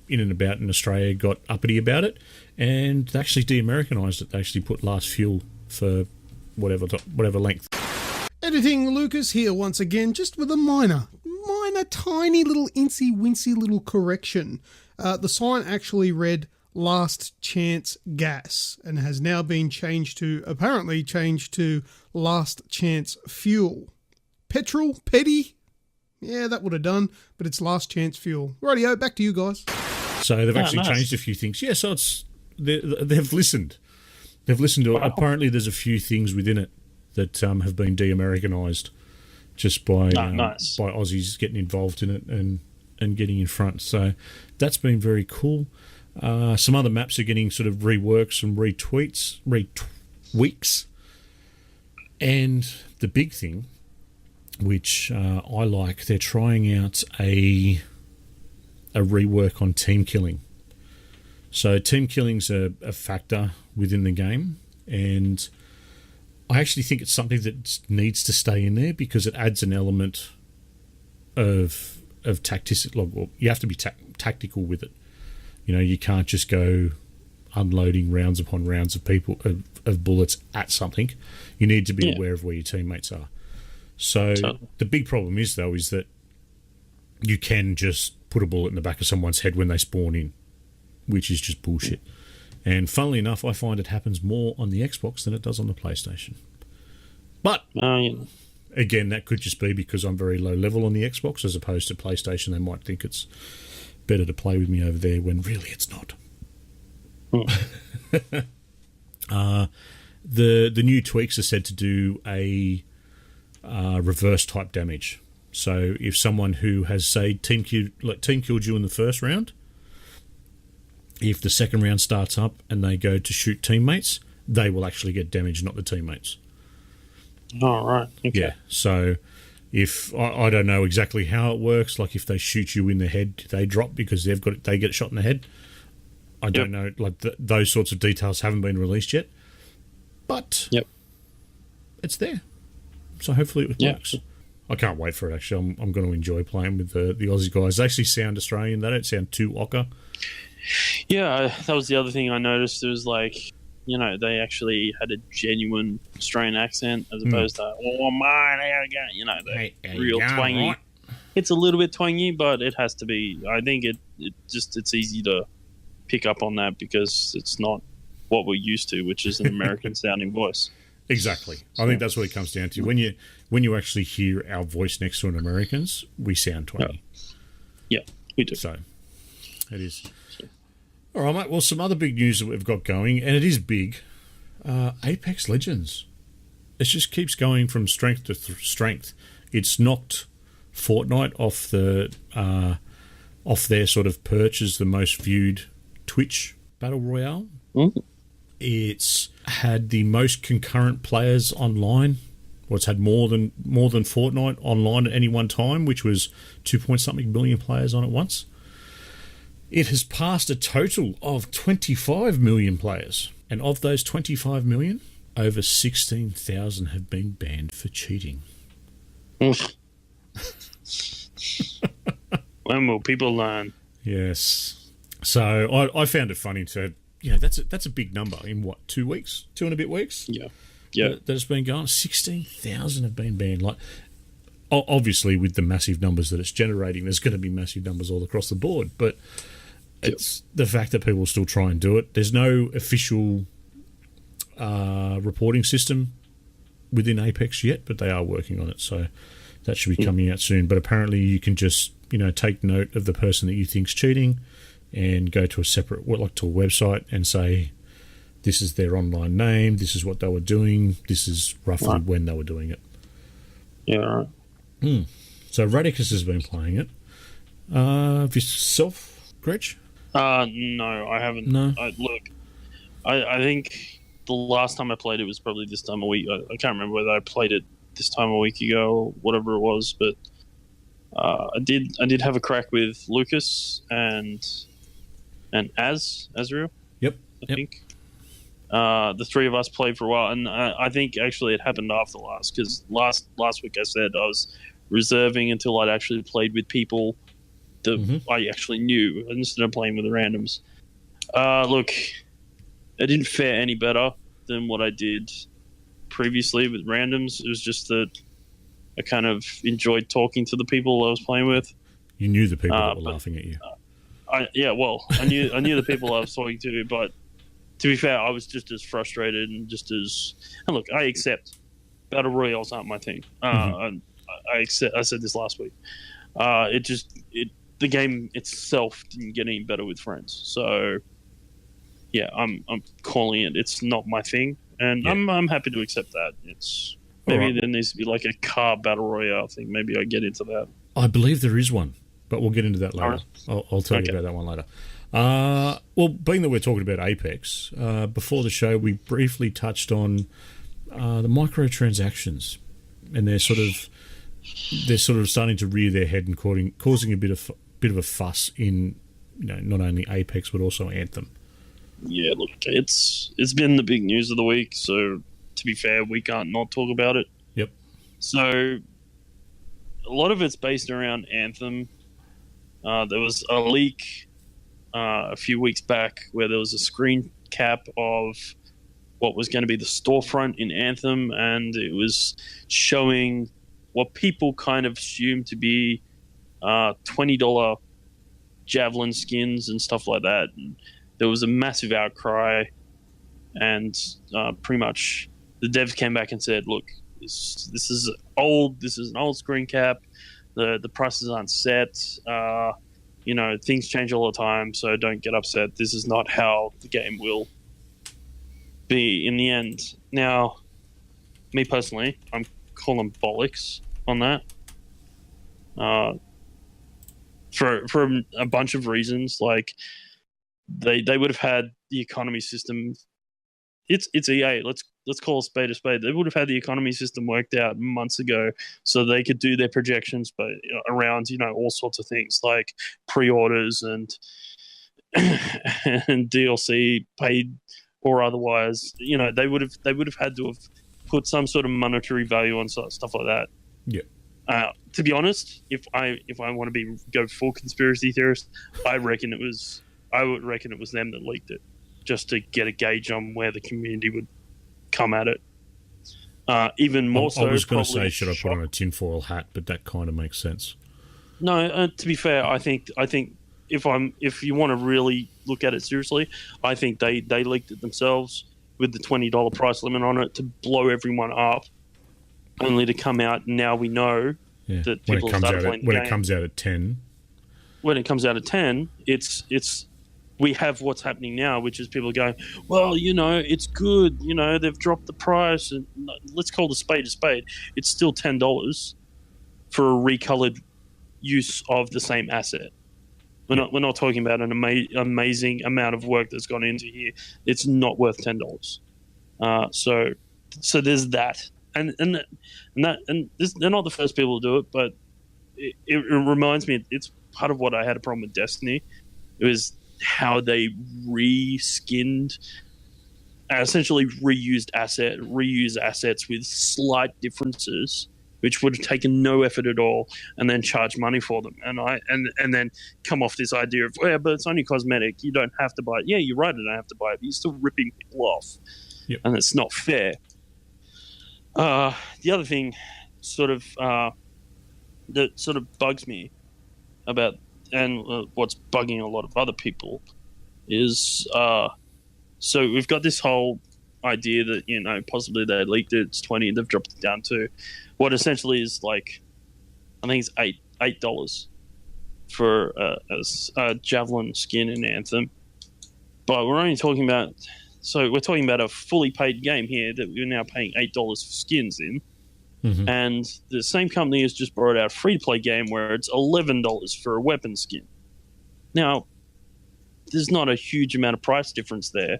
and about in Australia got uppity about it, and they actually de-Americanised it. They actually put last fuel for whatever length. Editing Lucas here once again, just with a minor, tiny little incy-wincy little correction. The sign actually read Last Chance Gas and has now been changed to Last Chance Fuel. Petrol? Petty? Yeah, that would have done, but it's Last Chance Fuel. Rightio, back to you guys. So they've actually changed a few things. Yeah, so they've listened. They've listened to it. Apparently there's a few things within it that have been de-Americanised just by Aussies getting involved in it and getting in front. So that's been very cool. Some other maps are getting sort of reworked, some retweaks. And the big thing, which I like, they're trying out a rework on team killing. So team killing's a factor within the game, and I actually think it's something that needs to stay in there because it adds an element of tactics. Well, you have to be tactical with it. You can't just go unloading rounds upon rounds of bullets at something. You need to be aware of where your teammates are. So the big problem is that you can just put a bullet in the back of someone's head when they spawn in, which is just bullshit. And funnily enough, I find it happens more on the Xbox than it does on the PlayStation. But again, that could just be because I'm very low level on the Xbox as opposed to PlayStation. They might think it's better to play with me over there when really it's not. The new tweaks are said to do a reverse type damage. So if someone who has, say, team killed you in the first round, if the second round starts up and they go to shoot teammates, they will actually get damage, not the teammates. All right. Okay. Yeah. So if I don't know exactly how it works, like if they shoot you in the head, they drop because they get shot in the head. I don't know. Like those sorts of details haven't been released yet, but it's there. So hopefully it works. I can't wait for it. Actually, I'm going to enjoy playing with the Aussie guys. They actually sound Australian. They don't sound too ochre. Yeah, that was the other thing I noticed. It was like, they actually had a genuine Australian accent as opposed to, oh, mine, the real twangy. Right. It's a little bit twangy, but it has to be. I think it's easy to pick up on that because it's not what we're used to, which is an American-sounding voice. Exactly. I think that's what it comes down to. When you actually hear our voice next to an American's, we sound twangy. Yeah, we do. So, it is. All right, mate. Well, some other big news that we've got going, and it is big. Apex Legends. It just keeps going from strength to strength. It's knocked Fortnite off their sort of perch as the most viewed Twitch battle royale. Mm. It's had the most concurrent players online. Well, it's had more than Fortnite online at any one time, which was 2-point-something million players on it once. It has passed a total of 25 million players, and of those 25 million, over 16,000 have been banned for cheating. When will people learn? Yes. So I found it funny to, that's a big number in what, 2 weeks? 2 and a bit weeks? Yeah. That it's been going. 16,000 have been banned. Like, obviously, with the massive numbers that it's generating, there's going to be massive numbers all across the board. But it's the fact that people still try and do it. There's no official reporting system within Apex yet, but they are working on it. So that should be coming out soon. But apparently, you can just take note of the person that you think's cheating, and go to a separate, to a website, and say, this is their online name, this is what they were doing, this is roughly when they were doing it. Yeah, right. So Radicus has been playing it. Yourself, Greg? No, I haven't. No? I think the last time I played it was probably this time a week. I can't remember whether I played it this time a week ago or whatever it was, but I did have a crack with Lucas and Azrael. Yep. I think. The three of us played for a while, and I think actually it happened after last, because last week I said I was reserving until I'd actually played with people that I actually knew instead of playing with the randoms. Look, it didn't fare any better than what I did previously with randoms. It was just that I kind of enjoyed talking to the people I was playing with. You knew the people that were laughing at you. I knew the people I was talking to, but to be fair, I was just as frustrated and and look, I accept battle royales aren't my thing. I accept. I said this last week. The game itself didn't get any better with friends. So yeah, I'm calling it. It's not my thing, and I'm happy to accept that. It's maybe there needs to be like a car battle royale thing. Maybe I get into that. I believe there is one, but we'll get into that later. Right. I'll tell you about that one later. Well, being that we're talking about Apex, before the show we briefly touched on the microtransactions, and they're sort of starting to rear their head and causing a bit of a fuss in not only Apex but also Anthem. Yeah, look, it's been the big news of the week. So to be fair, we can't not talk about it. Yep. So a lot of it's based around Anthem. There was a leak a few weeks back where there was a screen cap of what was going to be the storefront in Anthem, and it was showing what people kind of assumed to be $20 Javelin skins and stuff like that. And there was a massive outcry, and pretty much the devs came back and said, look, this is old. This is an old screen cap. The prices aren't set. Things change all the time, so don't get upset. This is not how the game will be in the end. Now, me personally, I'm calling bollocks on that. For a bunch of reasons, like they would have had the economy system. It's EA. Let's call a spade a spade. They would have had the economy system worked out months ago, so they could do their projections, but around all sorts of things like pre-orders and and DLC paid or otherwise. They would have had to have put some sort of monetary value on stuff like that. Yeah. To be honest, if I want to go full conspiracy theorist, I would reckon it was them that leaked it, just to get a gauge on where the community would come at it. Even more so, I was going to say, should I put on a tinfoil hat? But that kind of makes sense. No, to be fair, I think if you want to really look at it seriously, I think they leaked it themselves with the $20 price limit on it to blow everyone up, only to come out. Now we know that people start playing the game. When it comes out at 10. When it comes out at 10, it's we have what's happening now, which is people going, well, it's good. They've dropped the price, and let's call the spade a spade. It's still $10 for a recolored use of the same asset. We're not talking about an amazing amount of work that's gone into here. It's not worth $10. So there's that, and they're not the first people to do it, but it reminds me. It's part of what I had a problem with Destiny. It was how they reskinned, essentially reused assets with slight differences, which would have taken no effort at all, and then charge money for them. And then come off this idea of, but it's only cosmetic. You don't have to buy it. Yeah, you're right. I don't have to buy it. But you're still ripping people off, and it's not fair. The other thing, that sort of bugs me about, and what's bugging a lot of other people, is so we've got this whole idea that possibly they leaked it. It's 20, and they've dropped it down to what essentially is like, I think it's $8 for a javelin skin in Anthem, but we're only talking about. So we're talking about a fully paid game here that we're now paying $8 for skins in. Mm-hmm. And the same company has just brought out a free-to-play game where it's $11 for a weapon skin. Now, there's not a huge amount of price difference there.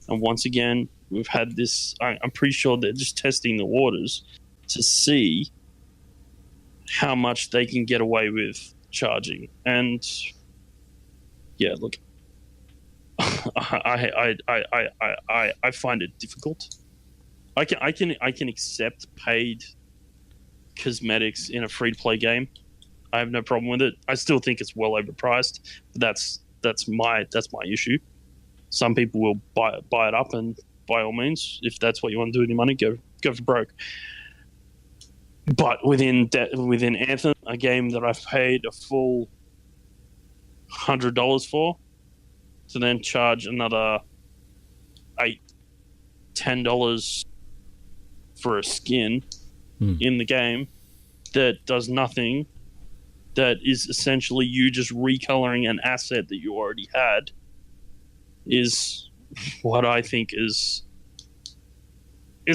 And once again, we've had this... I'm pretty sure they're just testing the waters to see how much they can get away with charging. And, yeah, look... I find it difficult. I can accept paid cosmetics in a free to play game. I have no problem with it. I still think it's well overpriced, but that's my issue. Some people will buy it up, and by all means, if that's what you want to do with your money, go for broke. But within Anthem, a game that I've paid a full $100 for, to then charge another $10 for a skin in the game that does nothing, that is essentially you just recoloring an asset that you already had, is what I think it's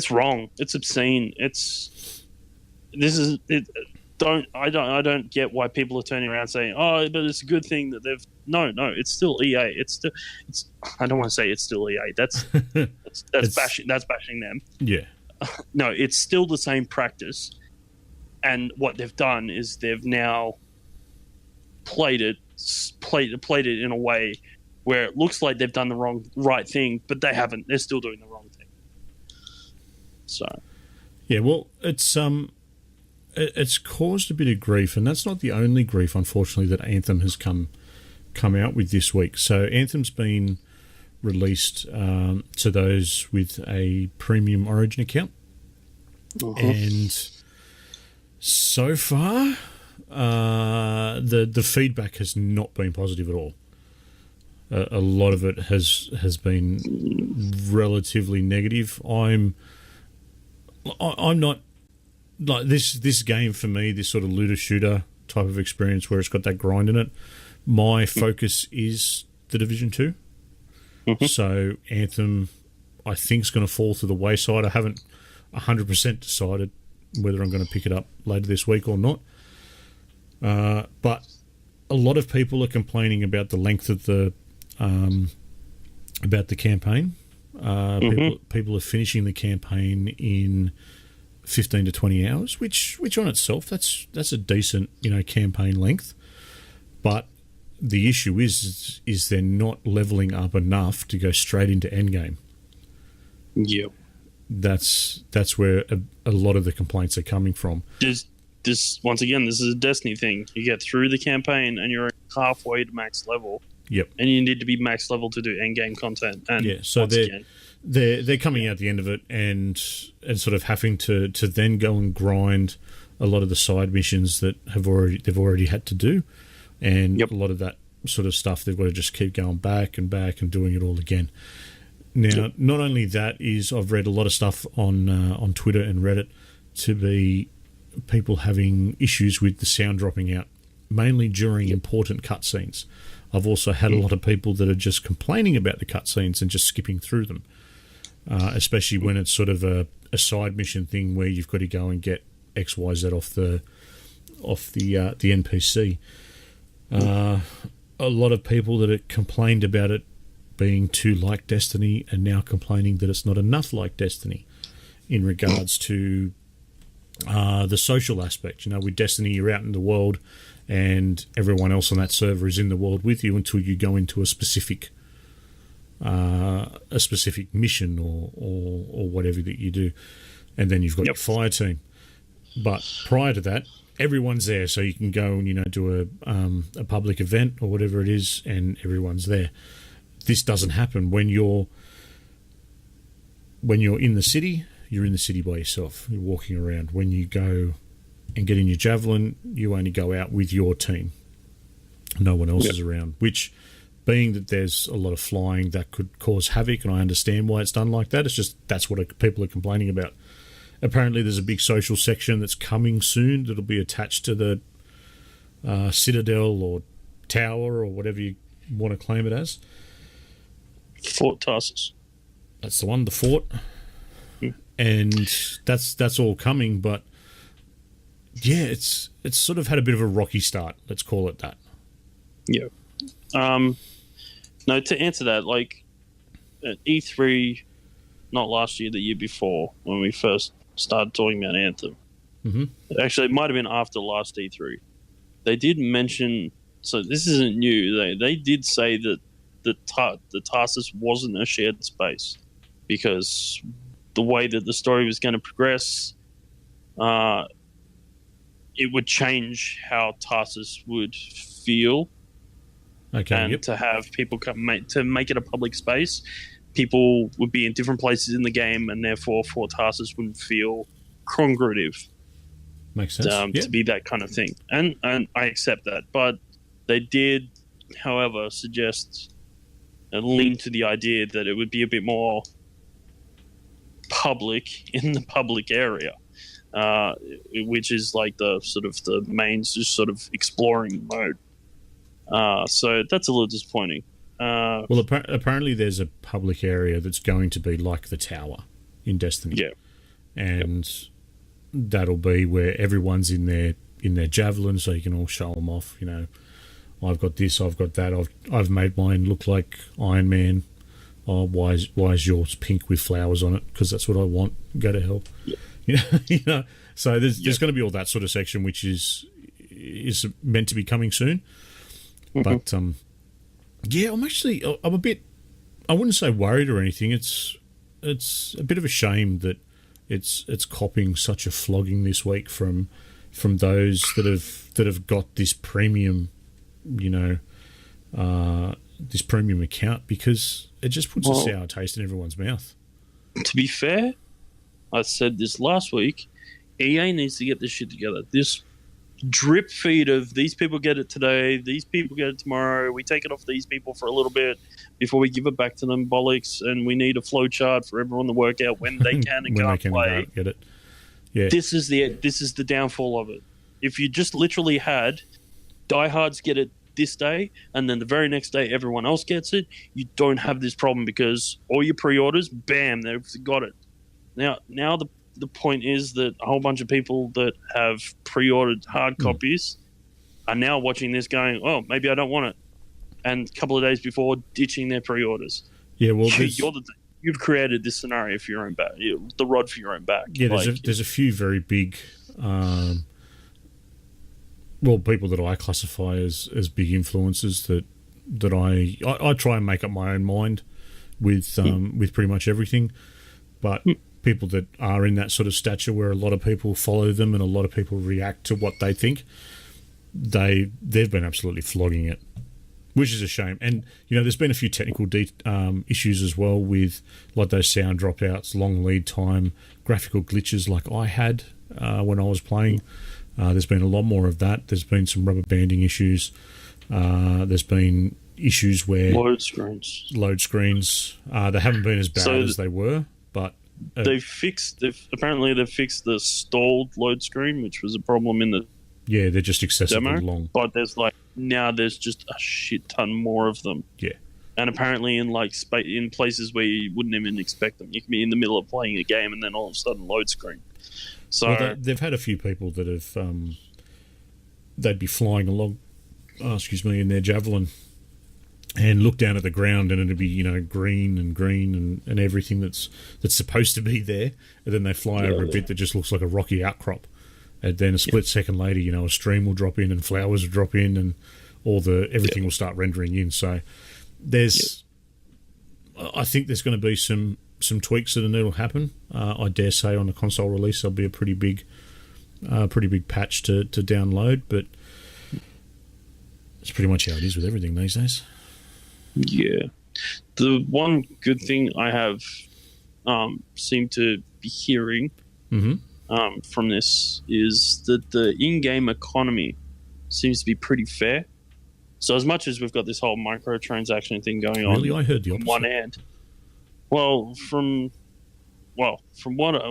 wrong. It's obscene. I don't get why people are turning around saying, "Oh, but it's a good thing that they've." No, it's still EA. It's I don't want to say it's still EA. That's bashing. That's bashing them. Yeah. No, it's still the same practice, and what they've done is they've now played it in a way where it looks like they've done the right thing, but they haven't. They're still doing the wrong thing. So. Yeah. Well, it's caused a bit of grief, and that's not the only grief, unfortunately, that Anthem has come out with this week. So Anthem's been released to those with a premium Origin account, and so far the feedback has not been positive at all. A lot of it has been relatively negative. I'm not. Like this game for me, this sort of looter shooter type of experience where it's got that grind in it, my focus is the Division 2. Mm-hmm. So Anthem, I think, is going to fall to the wayside. I haven't 100% decided whether I'm going to pick it up later this week or not. But a lot of people are complaining about the length of the campaign. People are finishing the campaign in 15 to 20 hours, which on itself that's a decent campaign length, but the issue is they're not leveling up enough to go straight into endgame. Yep, that's where a lot of the complaints are coming from. This once again, this is a Destiny thing. You get through the campaign and you're halfway to max level. Yep, and you need to be max level to do endgame content. And yeah, so they're coming out the end of it and sort of having to then go and grind a lot of the side missions that they've already had to do, and a lot of that sort of stuff they've got to just keep going back and doing it all again. Now, not only that is, I've read a lot of stuff on Twitter and Reddit to be people having issues with the sound dropping out, mainly during important cutscenes. I've also had a lot of people that are just complaining about the cutscenes and just skipping through them, especially when it's sort of a side mission thing where you've got to go and get XYZ off the NPC. A lot of people that had complained about it being too like Destiny are now complaining that it's not enough like Destiny in regards to the social aspect. You know, with Destiny, you're out in the world and everyone else on that server is in the world with you until you go into a specific mission or whatever that you do, and then you've got your fire team. But prior to that, everyone's there, so you can go and, you know, do a public event or whatever it is, and everyone's there. This doesn't happen when you're in the city. You're in the city by yourself. You're walking around. When you go and get in your javelin, you only go out with your team. No one else is around. Which, being that there's a lot of flying, that could cause havoc, and I understand why it's done like that. It's just that's what people are complaining about. Apparently, there's a big social section that's coming soon that'll be attached to the Citadel or Tower or whatever you want to claim it as. Fort Tarsus. That's the one, the fort. And that's all coming, but yeah, it's sort of had a bit of a rocky start. Let's call it that. Yeah. No, to answer that, like at E3, not last year, the year before, when we first started talking about Anthem. Mm-hmm. Actually, it might have been after last E3. They did mention, so this isn't new. They did say that the Tarsus wasn't a shared space because the way that the story was going to progress, it would change how Tarsus would feel. Okay, and to have people to make it a public space, people would be in different places in the game, and therefore Fort Tarsus wouldn't feel congruative. Makes sense. To be that kind of thing, and I accept that. But they did, however, suggest and lean to the idea that it would be a bit more public in the public area, which is like the sort of the main just sort of exploring mode. So that's a little disappointing. Well, apparently there's a public area that's going to be like the tower in Destiny. Yeah. And that'll be where everyone's in their javelin, so you can all show them off. You know, I've got this, I've got that. I've made mine look like Iron Man. Oh, why is yours pink with flowers on it? Because that's what I want. Go to hell. Yeah. You know. So there's going to be all that sort of section, which is meant to be coming soon. Mm-hmm. But yeah, I'm a bit. I wouldn't say worried or anything. It's a bit of a shame that it's copping such a flogging this week from those that have got this premium, you know, this premium account, because it just puts a sour taste in everyone's mouth. To be fair, I said this last week, EA needs to get this shit together. This drip feed of these people get it today, these people get it tomorrow, we take it off these people for a little bit before we give it back to them, bollocks, and we need a flow chart for everyone to work out when they can and can't play. Get it. Yeah. This is the downfall of it. If you just literally had diehards get it this day, and then the very next day everyone else gets it, you don't have this problem because all your pre-orders, bam, they've got it. Now the point is that a whole bunch of people that have pre-ordered hard copies are now watching this going, oh, maybe I don't want it. And a couple of days before, ditching their pre-orders. Yeah, well, you've created this scenario for your own back, the rod for your own back. Yeah, there's a few very big, people that I classify as big influences that I try and make up my own mind with pretty much everything, but people that are in that sort of stature where a lot of people follow them and a lot of people react to what they think, they've been absolutely flogging it, which is a shame. And you know, there's been a few technical issues as well with like those sound dropouts, long lead time, graphical glitches like I had when I was playing. There's been a lot more of that. There's been some rubber banding issues. There's been issues where load screens. They haven't been as bad as they were, but they've fixed the stalled load screen, which was a problem in the Yeah, they're just excessively demo, long. but now there's just a shit ton more of them. Yeah. And apparently in in places where you wouldn't even expect them. You can be in the middle of playing a game and then all of a sudden load screen. So they've had a few people that have they'd be flying along, in their Javelin and look down at the ground and it'd be, green and everything that's supposed to be there, and then they fly over a bit that just looks like a rocky outcrop. And then a split second later, a stream will drop in and flowers will drop in and everything will start rendering in. So I think there's going to be some tweaks that'll happen. I dare say on the console release there'll be a pretty big patch to download, but it's pretty much how it is with everything these days. Yeah. The one good thing I have seemed to be hearing from this is that the in-game economy seems to be pretty fair. So as much as we've got this whole microtransaction thing going on, really, I heard the opposite. On one hand, from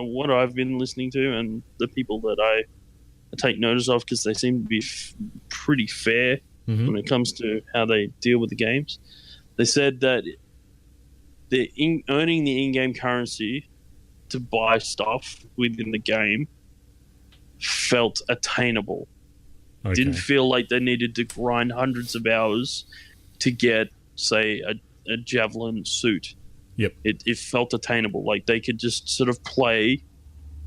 what I've been listening to and the people that I take notice of, because they seem to be pretty fair when it comes to how they deal with the games. They said that earning the in-game currency to buy stuff within the game felt attainable. Okay. Didn't feel like they needed to grind hundreds of hours to get, say, a Javelin suit. Yep. It felt attainable. Like they could just sort of play,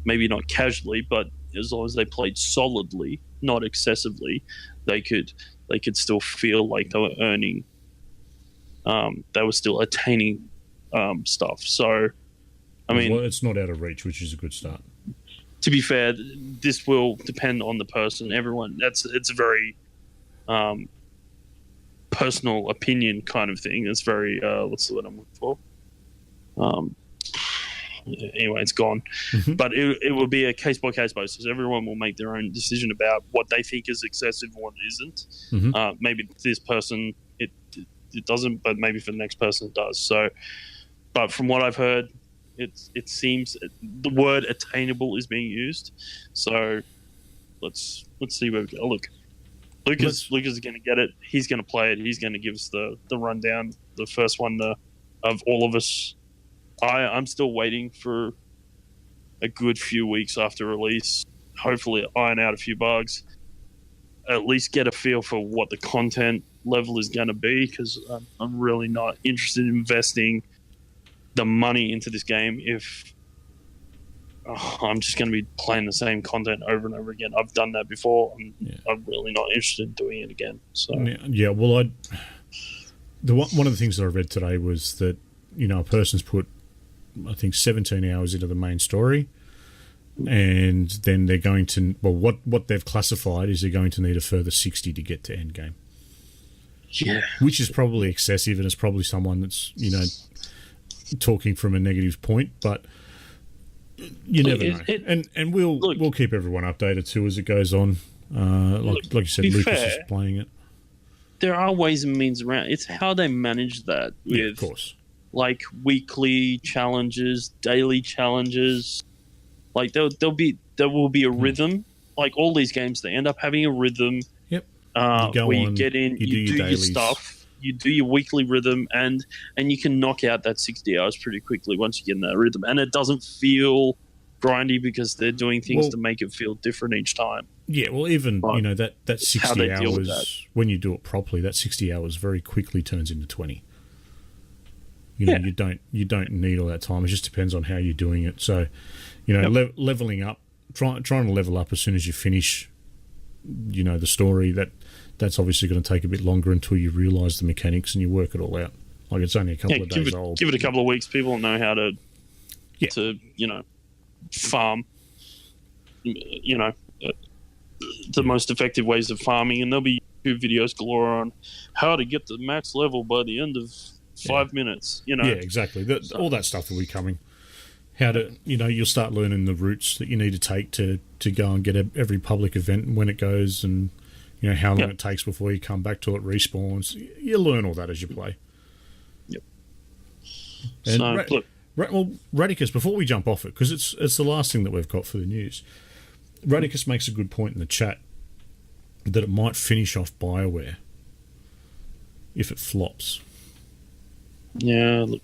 maybe not casually, but as long as they played solidly, not excessively, they could still feel like they were earning. They were still attaining stuff. So, I mean, it's not out of reach, which is a good start. To be fair, this will depend on the person. Everyone, it's a very personal opinion kind of thing. It's very what's the word I'm looking for? Anyway, it's gone. But it will be a case by case basis. Everyone will make their own decision about what they think is excessive and what isn't. Maybe this person it doesn't, but maybe for the next person it does. So, but from what I've heard, it seems the word attainable is being used. So let's see where we go. Look, Lucas is going to get it. He's going to play it. He's going to give us the rundown. The first one of all of us. I'm still waiting for a good few weeks after release. Hopefully iron out a few bugs. At least get a feel for what the content level is going to be, because I'm really not interested in investing the money into this game if I'm just going to be playing the same content over and over again. I've done that before. I'm really not interested in doing it again. So well, one of the things that I read today was that a person's put, I think, 17 hours into the main story, and then they're going to what they've classified is they're going to need a further 60 to get to end game. Yeah, which is probably excessive, and it's probably someone that's talking from a negative point, but you never know. And we'll keep everyone updated too as it goes on. Like you said, Lucas is playing it. There are ways and means around. It's how they manage that with, of course, like weekly challenges, daily challenges. Like there will be a rhythm. Like all these games, they end up having a rhythm. Yep. Where you get in, you do your stuff. You do your weekly rhythm, and you can knock out that 60 hours pretty quickly once you get in that rhythm. And it doesn't feel grindy because they're doing things to make it feel different each time. Yeah, well, even that 60 hours, when you do it properly, that 60 hours very quickly turns into 20. You don't need all that time. It just depends on how you're doing it. So, leveling up, trying to level up as soon as you finish, the story, that's obviously going to take a bit longer until you realise the mechanics and you work it all out. Like, it's only a couple of days old. Give it a couple of weeks. People know how to farm. The most effective ways of farming, and there'll be YouTube videos galore on how to get the max level by the end of 5 minutes. Yeah, exactly. All that stuff will be coming. How to, you'll start learning the routes that you need to take to go and get every public event and when it goes, and how long it takes before you come back till it respawns. You learn all that as you play. Yep. And Radicus, before we jump off it, because it's the last thing that we've got for the news, Radicus makes a good point in the chat that it might finish off BioWare if it flops. Yeah, look,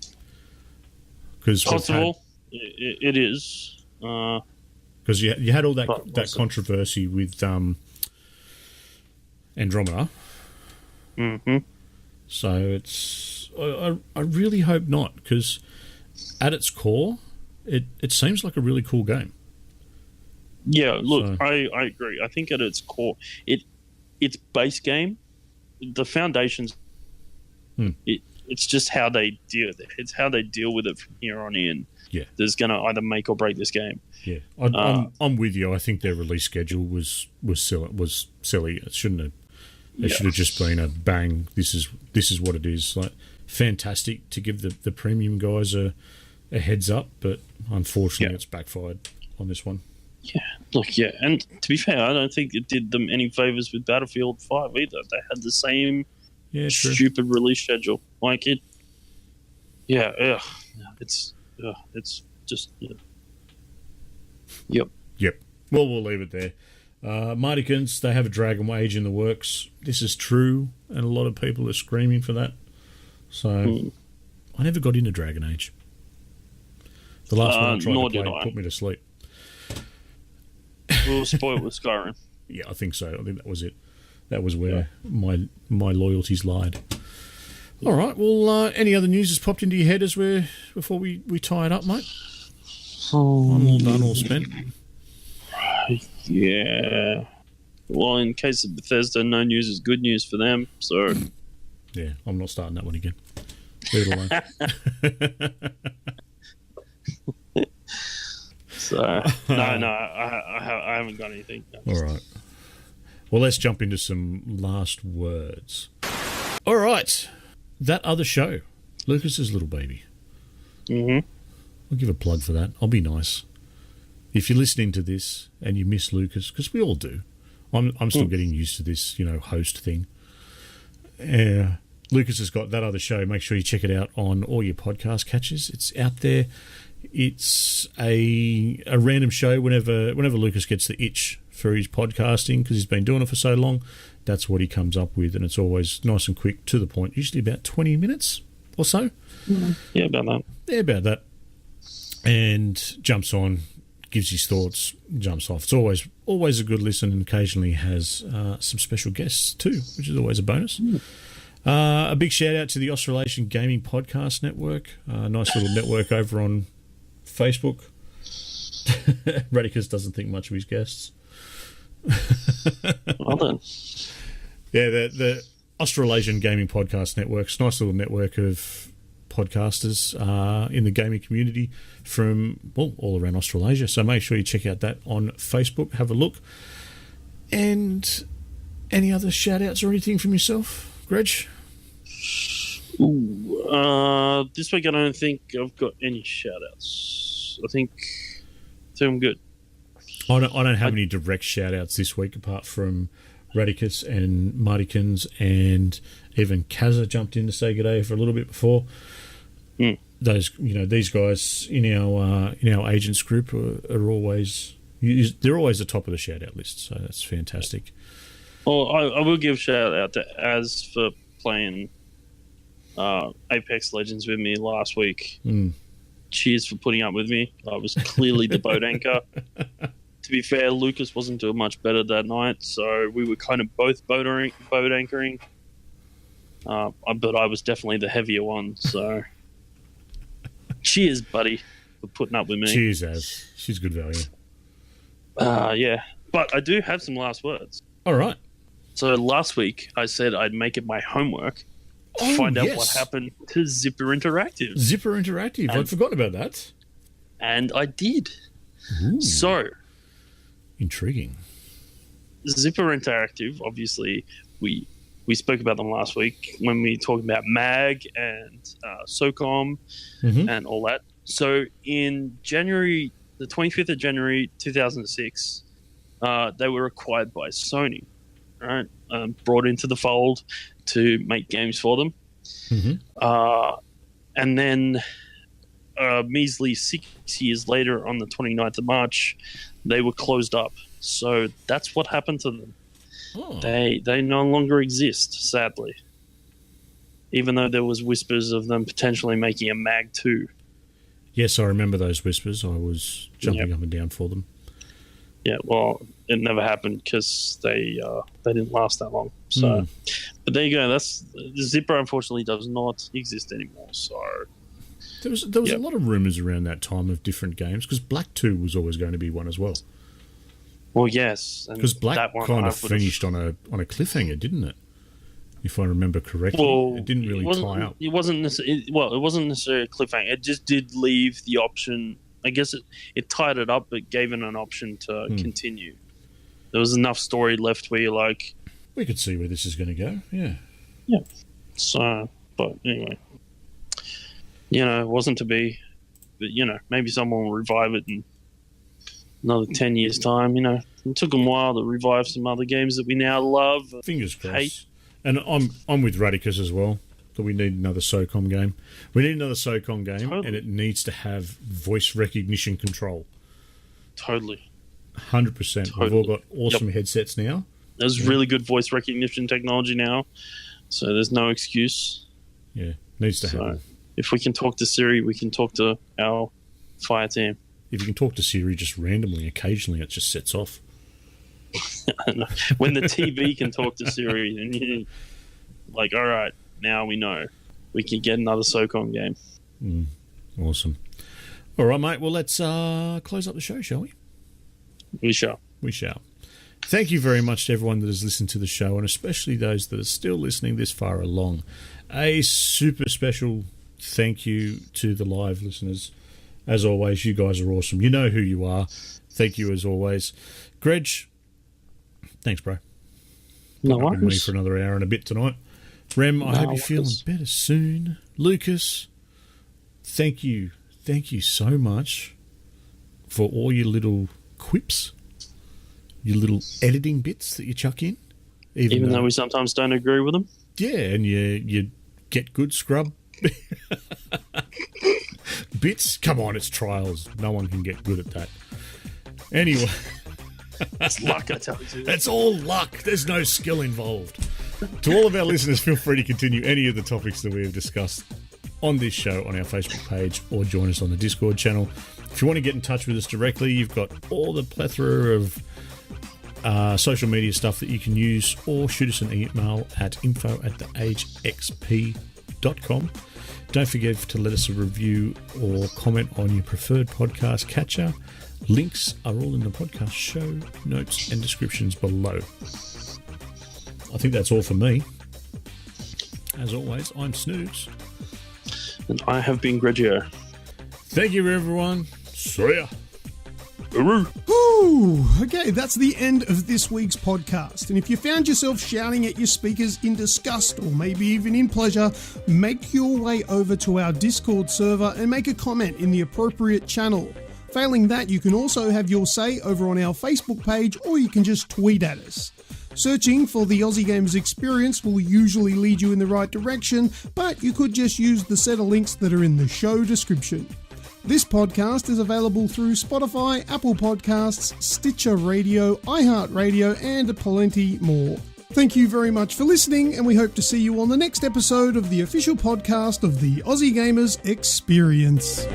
Because possible. It is. Because you had all that controversy with Andromeda. Mm-hmm. So it's I really hope not, because at its core, it seems like a really cool game. Yeah, look, I agree. I think at its core, its base game, the foundations, it's just how they deal with it. It's how they deal with it from here on in. Yeah, that's going to either make or break this game. Yeah, I'm with you. I think their release schedule was silly. It shouldn't have. It should have just been a bang. This is what it is. Like, fantastic to give the premium guys a heads up, but unfortunately, it's backfired on this one. Yeah, look, yeah, and to be fair, I don't think it did them any favors with Battlefield 5 either. They had the same stupid release schedule. Like it. Yeah, it's just. Yeah. Yep. Well, we'll leave it there. Martikins, they have a Dragon Age in the works. This is true, and a lot of people are screaming for that. So, I never got into Dragon Age. The last one I tried to play put me to sleep. We were spoiled with Skyrim. Yeah, I think so. I think that was it. That was where my loyalties lied. All right. Well, any other news has popped into your head before we tie it up, mate? I'm all done, all spent. Yeah. Well, in case of Bethesda, no news is good news for them. So. Yeah, I'm not starting that one again. Leave it alone. So no, I haven't got anything. All right. Well, let's jump into some last words. All right. That other show, Lucas's Little Baby. Mm-hmm. I'll give a plug for that. I'll be nice. If you're listening to this and you miss Lucas, because we all do, I'm still getting used to this, host thing. Lucas has got That Other Show. Make sure you check it out on all your podcast catches. It's out there. It's a random show whenever Lucas gets the itch for his podcasting, because he's been doing it for so long. That's what he comes up with, and it's always nice and quick, to the point, usually about 20 minutes or so. Yeah, about that. Yeah, about that. And jumps on, gives his thoughts, jumps off. It's always a good listen, and occasionally has some special guests too, which is always a bonus. A big shout out to the Australasian Gaming Podcast Network. Nice little network over on Facebook. Radicus doesn't think much of his guests. Well then. Yeah, the Australasian Gaming Podcast Network's nice little network of podcasters in the gaming community from all around Australasia. So make sure you check out that on Facebook. Have a look. And any other shout outs or anything from yourself, Greg? This week I don't think I've got any shout outs. I think I'm good. I don't have any direct shout outs this week, apart from Radicus and Martikins, and even Kaza jumped in to say good day for a little bit before. Those, these guys in our agents group are always, they're always the top of the shout out list. So that's fantastic. Well, I will give shout out to Az for playing Apex Legends with me last week. Cheers for putting up with me. I was clearly the boat anchor. To be fair, Lucas wasn't doing much better that night, so we were kind of both boat anchoring. But I was definitely the heavier one, so cheers, buddy, for putting up with me. Cheers, Az. She's good value. Yeah. But I do have some last words. All right. So last week I said I'd make it my homework to find out what happened to Zipper Interactive. Zipper Interactive. I'd forgotten about that. And I did. Ooh. So intriguing. Zipper Interactive, obviously, we spoke about them last week when we talked about MAG and SOCOM and all that. So in January, the 25th of January 2006, they were acquired by Sony, right? Brought into the fold to make games for them. And then measly 6 years later, on the 29th of March, they were closed up. So that's what happened to them. Oh. They no longer exist, sadly. Even though there was whispers of them potentially making a Mag 2. Yes, I remember those whispers. I was jumping up and down for them. Yeah, well, it never happened because they didn't last that long. So, but there you go. That's the Zipper. Unfortunately, does not exist anymore. So there was a lot of rumours around that time of different games because Black 2 was always going to be one as well. Well, yes, because Black kind of finished on a cliffhanger, didn't it? If I remember correctly, it didn't really tie up. It wasn't necessarily a cliffhanger. It just did leave the option. I guess it tied it up, but gave it an option to continue. There was enough story left where you're like, we could see where this is going to go. Yeah. Yeah. So, but anyway, it wasn't to be. But maybe someone will revive it in another 10 years' time. It took them a while to revive some other games that we now love. Fingers crossed. And I'm with Radicus as well, that we need another SOCOM game. We need another SOCOM game, and it needs to have voice recognition control. Totally. 100%. We've all got awesome headsets now. There's really good voice recognition technology now, so there's no excuse. Yeah, needs to happen. If we can talk to Siri, we can talk to our fire team. If you can talk to Siri just randomly, occasionally it just sets off. When the TV can talk to Siri, and you're like, all right, now we know we can get another SOCOM game. Awesome. All right, mate. Well, let's close up the show, shall we? We shall. We shall. Thank you very much to everyone that has listened to the show, and especially those that are still listening this far along. A super special thank you to the live listeners. As always, you guys are awesome. You know who you are. Thank you as always. Greg, thanks, bro. No worries. Me for another hour and a bit tonight. Rem, I hope you're feeling better soon. Lucas, thank you. Thank you so much for all your little quips, your little editing bits that you chuck in. Even though we sometimes don't agree with them? Yeah, and you get good scrub bits. Come on, it's trials. No one can get good at that. Anyway. It's luck, I tell you. It's all luck. There's no skill involved. To all of our listeners, feel free to continue any of the topics that we have discussed on this show on our Facebook page or join us on the Discord channel. If you want to get in touch with us directly, you've got all the plethora of social media stuff that you can use, or shoot us an email at info@theagexp.com. Don't forget to let us a review or comment on your preferred podcast catcher. Links are all in the podcast show notes and descriptions below. I think that's all for me. As always, I'm Snoogs. And I have been Grejio. Thank you, everyone. See ya. Ooh, okay, that's the end of this week's podcast. And if you found yourself shouting at your speakers in disgust or maybe even in pleasure, make your way over to our Discord server and make a comment in the appropriate channel. Failing that, you can also have your say over on our Facebook page, or you can just tweet at us. Searching for the Aussie Gamers Experience will usually lead you in the right direction, but you could just use the set of links that are in the show description. This podcast is available through Spotify, Apple Podcasts, Stitcher Radio, iHeartRadio, and plenty more. Thank you very much for listening, and we hope to see you on the next episode of the official podcast of the Aussie Gamers Experience.